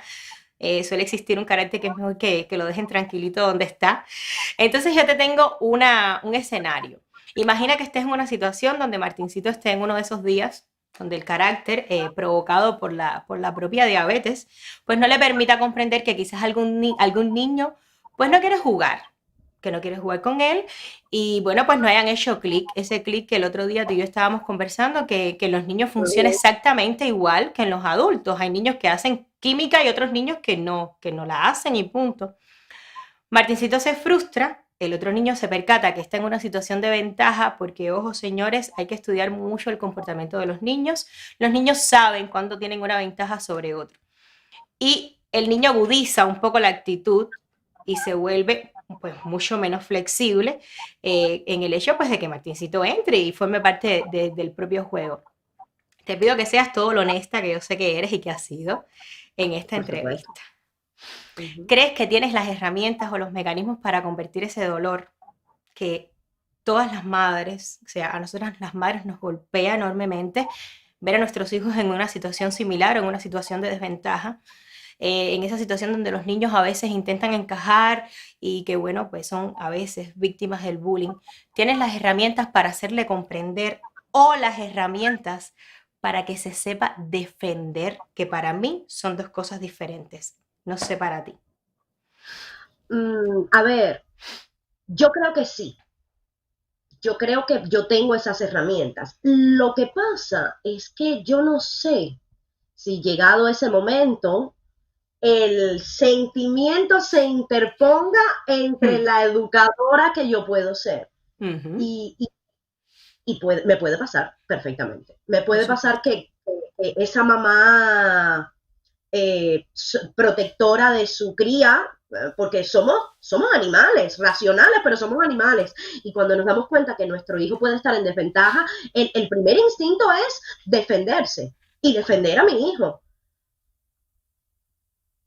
suele existir un carácter que es mejor que lo dejen tranquilito donde está. Entonces yo te tengo un escenario. Imagina que estés en una situación donde Martincito esté en uno de esos días donde el carácter provocado por la propia diabetes, pues no le permita comprender que quizás algún niño pues no quiere jugar, que no quiere jugar con él y bueno, pues no hayan hecho clic, ese clic que el otro día tú y yo estábamos conversando, que los niños funcionan exactamente igual que en los adultos. Hay niños que hacen química y otros niños que no la hacen y punto. Martincito se frustra, el otro niño se percata que está en una situación de ventaja porque, ojo señores, hay que estudiar mucho el comportamiento de los niños. Los niños saben cuándo tienen una ventaja sobre otro. Y el niño agudiza un poco la actitud y se vuelve pues mucho menos flexible en el hecho pues de que Martincito entre y forme parte del propio juego. Te pido que seas todo lo honesta que yo sé que eres y que has sido en esta entrevista. ¿Crees que tienes las herramientas o los mecanismos para convertir ese dolor que todas las madres, o sea, a nosotras las madres nos golpea enormemente ver a nuestros hijos en una situación similar o en una situación de desventaja? En esa situación donde los niños a veces intentan encajar y que, bueno, pues son a veces víctimas del bullying. ¿Tienes las herramientas para hacerle comprender o las herramientas para que se sepa defender? Que para mí son dos cosas diferentes. No sé para ti. A ver, yo creo que sí. Yo creo que yo tengo esas herramientas. Lo que pasa es que yo no sé si llegado ese momento el sentimiento se interponga entre la educadora que yo puedo ser. Y me puede pasar perfectamente. Me puede pasar que esa mamá protectora de su cría, porque somos animales, racionales, pero somos animales. Y cuando nos damos cuenta que nuestro hijo puede estar en desventaja, el primer instinto es defenderse y defender a mi hijo.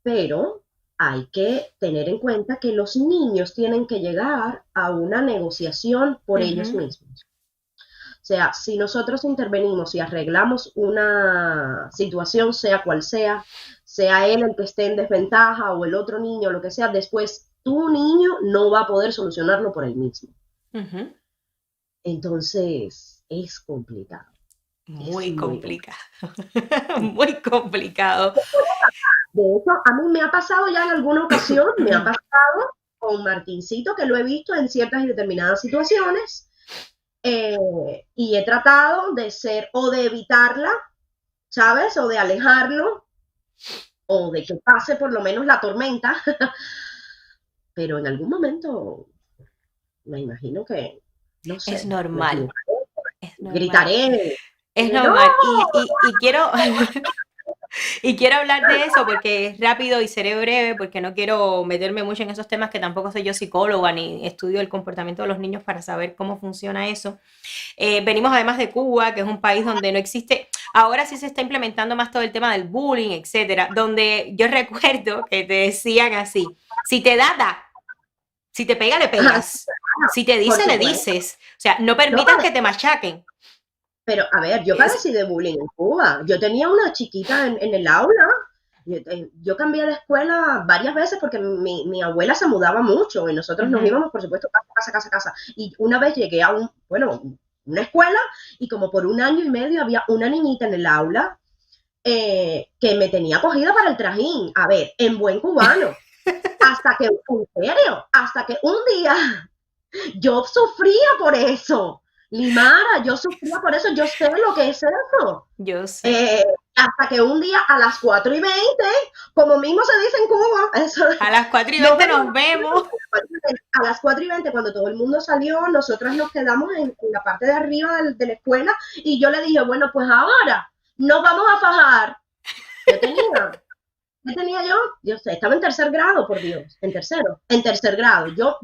Pero hay que tener en cuenta que los niños tienen que llegar a una negociación por ellos mismos. O sea, si nosotros intervenimos y arreglamos una situación, sea cual sea él el que esté en desventaja o el otro niño, lo que sea, después tu niño no va a poder solucionarlo por él mismo. Entonces, es complicado. Muy complicado. Muy complicado. De hecho, a mí me ha pasado ya en alguna ocasión, me ha pasado con Martincito, que lo he visto en ciertas y determinadas situaciones, y he tratado de ser o de evitarla ¿sabes? O de alejarlo, o de que pase por lo menos la tormenta, pero en algún momento me imagino que, no sé, Es me normal, equivocaré, es normal. gritaré, Es ¡no! normal. Y quiero, y quiero hablar de eso porque es rápido y seré breve, porque no quiero meterme mucho en esos temas, que tampoco soy yo psicóloga ni estudio el comportamiento de los niños para saber cómo funciona eso. Venimos además de Cuba, que es un país donde no existe, ahora sí se está implementando más todo el tema del bullying, etcétera, donde yo recuerdo que te decían así: si te da, si te pega, le pegas, si te Por dice, le supuesto. dices, o sea, no No, permitas que te machaquen. pero a ver, yo Es, padecí de bullying en Cuba. Yo tenía una chiquita en el aula. Yo cambié de escuela varias veces porque mi abuela se mudaba mucho y nosotros nos íbamos, por supuesto, casa. Y una vez llegué a una escuela, y como por 1 año y medio había una niñita en el aula que me tenía cogida para el trajín. A ver, en buen cubano. Hasta que un día yo sufría por eso. Limara, yo sufría por eso, yo sé lo que es eso. yo sé. Hasta que un día a las 4:20, como mismo se dice en Cuba, eso, A las 4:20 nos vemos. a las 4:20, cuando todo el mundo salió, nosotras nos quedamos en la parte de arriba de la escuela, y yo le dije, bueno, pues ahora nos vamos a fajar. ¿Qué tenía yo? Yo sé, estaba en tercer grado, por Dios, en tercer grado. Yo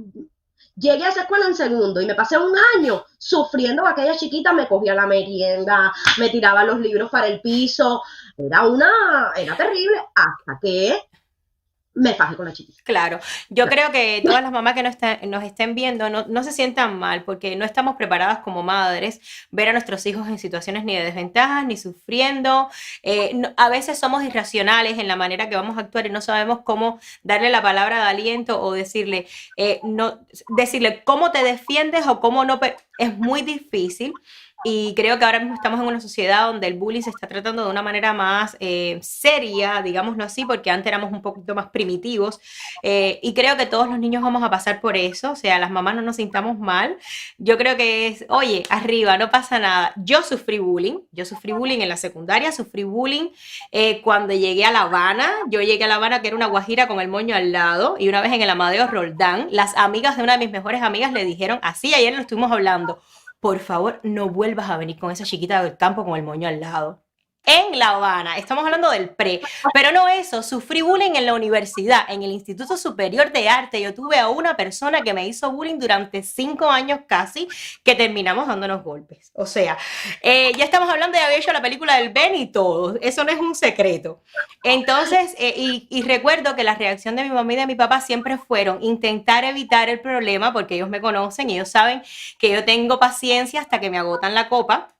llegué a esa escuela en segundo y me pasé 1 año sufriendo. Aquella chiquita me cogía la merienda, me tiraba los libros para el piso. Era terrible, hasta que me fajé con la chiquita. Claro, yo creo que todas las mamás que nos estén viendo no se sientan mal, porque no estamos preparadas como madres ver a nuestros hijos en situaciones ni de desventajas ni sufriendo. A veces somos irracionales en la manera que vamos a actuar y no sabemos cómo darle la palabra de aliento o decirle, decirle cómo te defiendes o cómo no. Es muy difícil. Y creo que ahora mismo estamos en una sociedad donde el bullying se está tratando de una manera más seria, digámoslo así, porque antes éramos un poquito más primitivos. Y creo que todos los niños vamos a pasar por eso. O sea, las mamás no nos sintamos mal. Yo creo que es, oye, arriba, no pasa nada. Yo sufrí bullying en la secundaria, sufrí bullying cuando llegué a La Habana. Yo llegué a La Habana, que era una guajira con el moño al lado, y una vez en el Amadeo Roldán, las amigas de una de mis mejores amigas le dijeron, así ayer lo estuvimos hablando: por favor, no vuelvas a venir con esa chiquita del campo con el moño al lado. En La Habana, estamos hablando del pre, pero no eso, sufrí bullying en la universidad, en el Instituto Superior de Arte. Yo tuve a una persona que me hizo bullying durante 5 años casi, que terminamos dándonos golpes. O sea, ya estamos hablando de haber hecho la película del Ben y todo, eso no es un secreto. Entonces, y recuerdo que la reacción de mi mamá y de mi papá siempre fueron intentar evitar el problema, porque ellos me conocen y ellos saben que yo tengo paciencia hasta que me agotan la copa.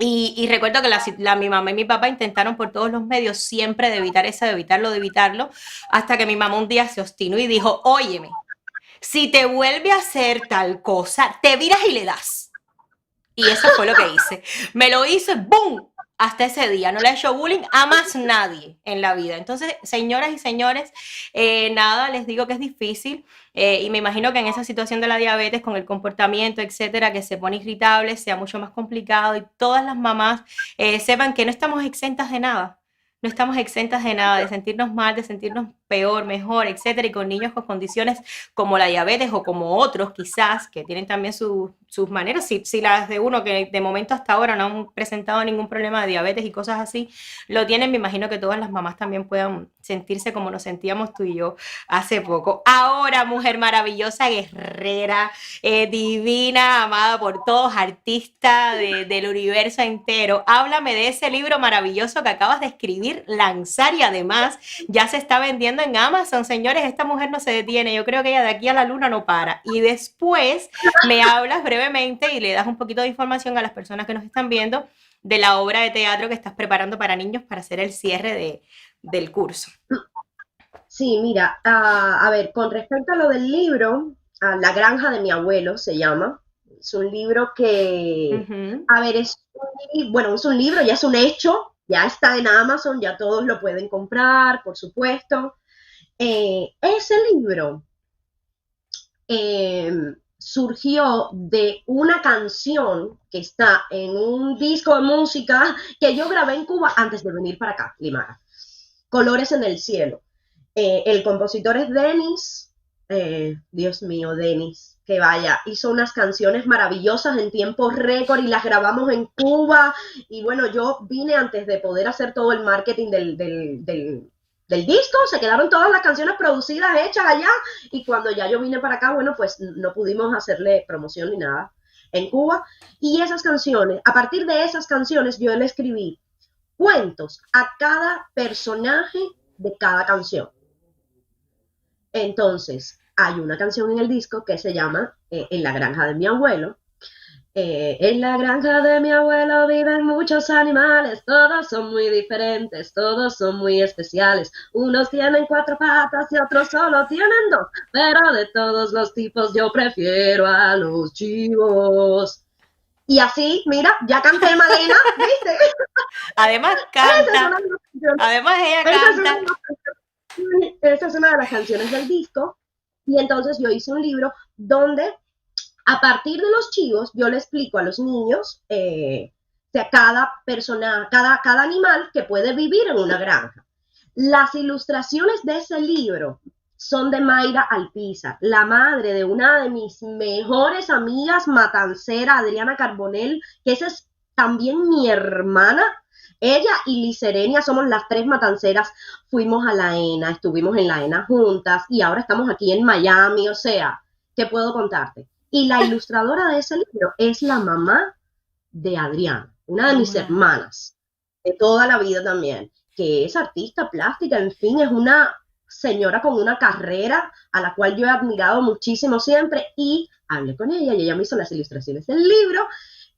Y recuerdo que mi mamá y mi papá intentaron por todos los medios siempre de evitar eso, de evitarlo, hasta que mi mamá un día se obstinó y dijo: óyeme, si te vuelve a hacer tal cosa, te viras y le das. Y eso fue lo que hice. Me lo hice, ¡boom! Hasta ese día. No le he hecho bullying a más nadie en la vida. Entonces, señoras y señores, nada, les digo que es difícil. Y me imagino que en esa situación de la diabetes, con el comportamiento, etcétera, que se pone irritable, sea mucho más complicado. Y todas las mamás sepan que no estamos exentas de nada. No estamos exentas de nada, de sentirnos mal, de sentirnos peor, mejor, etcétera. Y con niños con condiciones como la diabetes o como otros quizás, que tienen también sus maneras. Si las de uno que de momento hasta ahora no han presentado ningún problema de diabetes y cosas así, lo tienen, me imagino que todas las mamás también puedan sentirse como nos sentíamos tú y yo hace poco. Ahora, mujer maravillosa, guerrera, divina, amada por todos, artista del universo entero, háblame de ese libro maravilloso que acabas de escribir, lanzar, y además ya se está vendiendo en Amazon. Señores, esta mujer no se detiene. Yo creo que ella de aquí a la luna no para. Y después me hablas brevemente y le das un poquito de información a las personas que nos están viendo de la obra de teatro que estás preparando para niños para hacer el cierre del curso. Sí, mira, a ver, con respecto a lo del libro, La granja de mi abuelo se llama. Es un libro que, a ver, es un libro, ya es un hecho. Ya está en Amazon, ya todos lo pueden comprar, por supuesto. Ese libro surgió de una canción que está en un disco de música que yo grabé en Cuba antes de venir para acá, Limara. Colores en el cielo. El compositor es Denis, Dios mío, Denis, que vaya, hizo unas canciones maravillosas en tiempo récord y las grabamos en Cuba. Y bueno, yo vine antes de poder hacer todo el marketing del disco, se quedaron todas las canciones producidas, hechas allá, y cuando ya yo vine para acá, bueno, pues no pudimos hacerle promoción ni nada en Cuba. Y esas canciones, a partir de esas canciones, yo le escribí cuentos a cada personaje de cada canción. Entonces, hay una canción en el disco que se llama En la granja de mi abuelo. En la granja de mi abuelo viven muchos animales, todos son muy diferentes, todos son muy especiales. Unos tienen 4 patas y otros solo tienen 2, pero de todos los tipos yo prefiero a los chivos. Y así, mira, ya canté, Malena, ¿viste? Además canta, además ella canta. Esa es una de las canciones del disco. Y entonces yo hice un libro donde a partir de los chivos, yo le explico a los niños cada persona, cada animal que puede vivir en una granja. Las ilustraciones de ese libro son de Mayra Alpizar, la madre de una de mis mejores amigas matancera, Adriana Carbonell, que esa es también mi hermana. Ella y Liz Serenia somos las 3 matanceras. Fuimos a la ENA, estuvimos en la ENA juntas y ahora estamos aquí en Miami. O sea, ¿qué puedo contarte? Y la ilustradora de ese libro es la mamá de Adriana, una de mis hermanas, de toda la vida también, que es artista plástica, en fin, es una señora con una carrera a la cual yo he admirado muchísimo siempre, y hablé con ella y ella me hizo las ilustraciones del libro.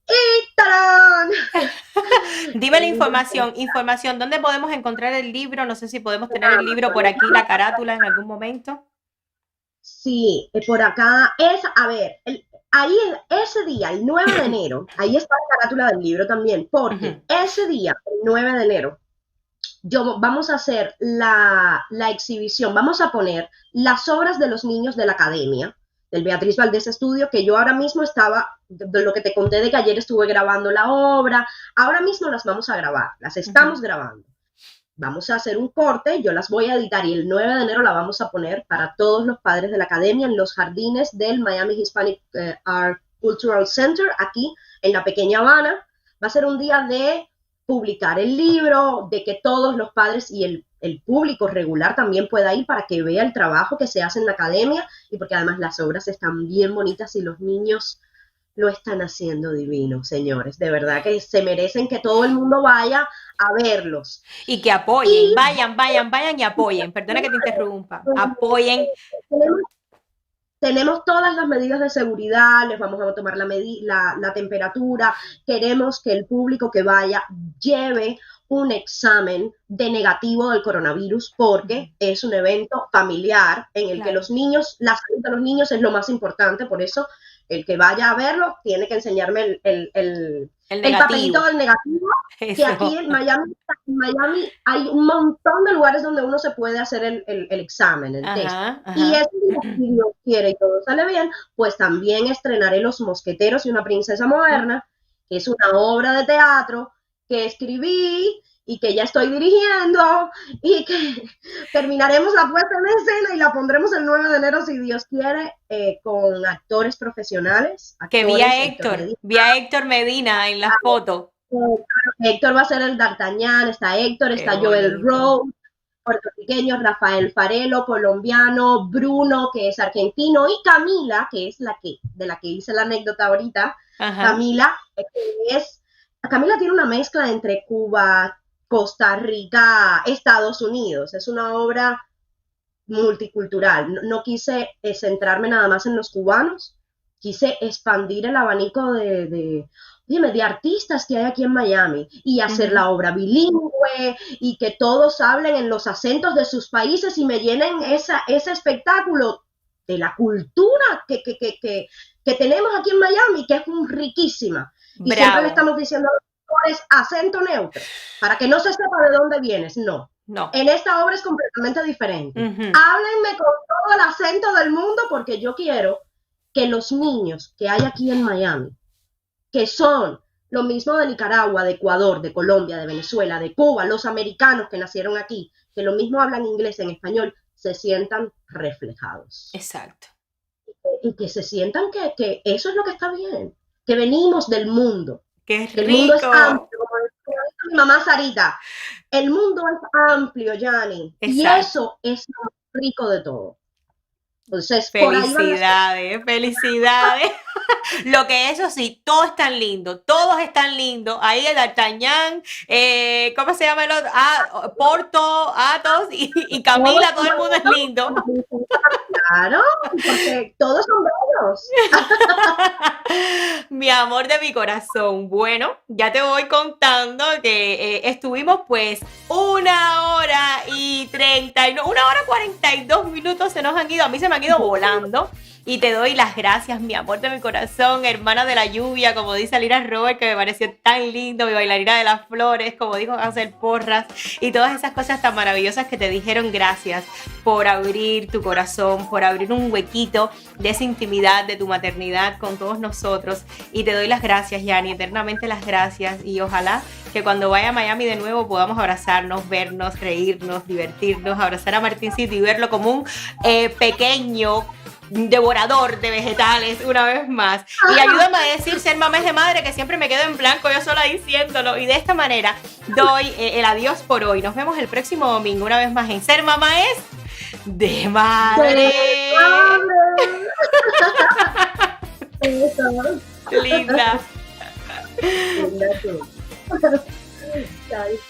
¡Y tarán! Dime la información, ¿dónde podemos encontrar el libro? No sé si podemos tener el libro por aquí, la carátula en algún momento. Sí, por acá ahí ese día, el 9 de enero, ahí está la carátula del libro también, porque ese día, el 9 de enero, vamos a hacer la exhibición, vamos a poner las obras de los niños de la academia, del Beatriz Valdés Estudio, que yo ahora mismo de lo que te conté de que ayer estuve grabando la obra, ahora mismo las vamos a grabar, las estamos grabando. Vamos a hacer un corte, yo las voy a editar y el 9 de enero la vamos a poner para todos los padres de la academia en los jardines del Miami Hispanic Art Cultural Center, aquí en la Pequeña Habana. Va a ser un día de publicar el libro, de que todos los padres y el público regular también pueda ir para que vea el trabajo que se hace en la academia, y porque además las obras están bien bonitas y los niños lo están haciendo divino, señores. De verdad que se merecen que todo el mundo vaya a verlos. Y que apoyen, vayan y apoyen. Perdona que te interrumpa. Apoyen. Tenemos todas las medidas de seguridad, les vamos a tomar la temperatura. Queremos que el público que vaya lleve un examen de negativo del coronavirus, porque es un evento familiar en el que los niños, la salud de los niños es lo más importante. Por eso el que vaya a verlo tiene que enseñarme el papelito del negativo. Eso. Que aquí en Miami hay un montón de lugares donde uno se puede hacer el examen, el test. Y si Dios quiere y todo sale bien, pues también estrenaré Los Mosqueteros y una princesa moderna, que es una obra de teatro que escribí y que ya estoy dirigiendo, y que terminaremos la puesta en escena y la pondremos el 9 de enero, si Dios quiere, con actores profesionales. Que vi a Héctor Medina en las fotos. Héctor va a ser el D'Artagnan, está Héctor, está Joel Rose, puertorriqueño, Rafael Farelo, colombiano, Bruno, que es argentino, y Camila, que es de la que hice la anécdota ahorita. Camila tiene una mezcla entre Cuba, Costa Rica, Estados Unidos. Es una obra multicultural. No quise centrarme nada más en los cubanos, quise expandir el abanico de artistas que hay aquí en Miami y hacer la obra bilingüe y que todos hablen en los acentos de sus países y me llenen ese espectáculo de la cultura que tenemos aquí en Miami, que es riquísima. Y siempre le estamos diciendo a los actores acento neutro, para que no se sepa de dónde vienes. No. En esta obra es completamente diferente. Háblenme con todo el acento del mundo, porque yo quiero que los niños que hay aquí en Miami, que son lo mismo de Nicaragua, de Ecuador, de Colombia, de Venezuela, de Cuba, los americanos que nacieron aquí, que lo mismo hablan inglés en español, se sientan reflejados. Exacto. Y que se sientan que eso es lo que está bien, que venimos del mundo. ¡Qué Que el mundo es rico! amplio, como decía mi mamá Sarita, el mundo es amplio, Yanni, y Exacto. eso es lo más rico de todo. Entonces, por ahí van las Felicidades, felicidades. Lo que eso sí, todo es tan lindo, todos están lindos. Ahí el D'Artagnan, ¿cómo se llama el otro? Porto, Athos y Camila, todo el mundo es lindo. Claro, porque todos son bellos. Mi amor de mi corazón. Bueno, ya te voy contando que estuvimos pues 1 hora y 42 minutos se nos han ido. A mí se me han ido volando. Y te doy las gracias, mi amor de mi corazón, hermana de la lluvia, como dice Alira Robert, que me pareció tan lindo, mi bailarina de las flores, como dijo Hansel Porras, y todas esas cosas tan maravillosas que te dijeron. Gracias por abrir tu corazón, por abrir un huequito de esa intimidad de tu maternidad con todos nosotros. Y te doy las gracias, Yani, eternamente las gracias. Y ojalá que cuando vaya a Miami de nuevo podamos abrazarnos, vernos, reírnos, divertirnos, abrazar a Martincito y verlo como un pequeño devorador de vegetales una vez más. Y ayúdame a decir Ser Mamá es de Madre, que siempre me quedo en blanco yo sola diciéndolo. Y de esta manera doy el adiós por hoy. Nos vemos el próximo domingo una vez más en Ser Mamá es de Madre. Linda. Chavita.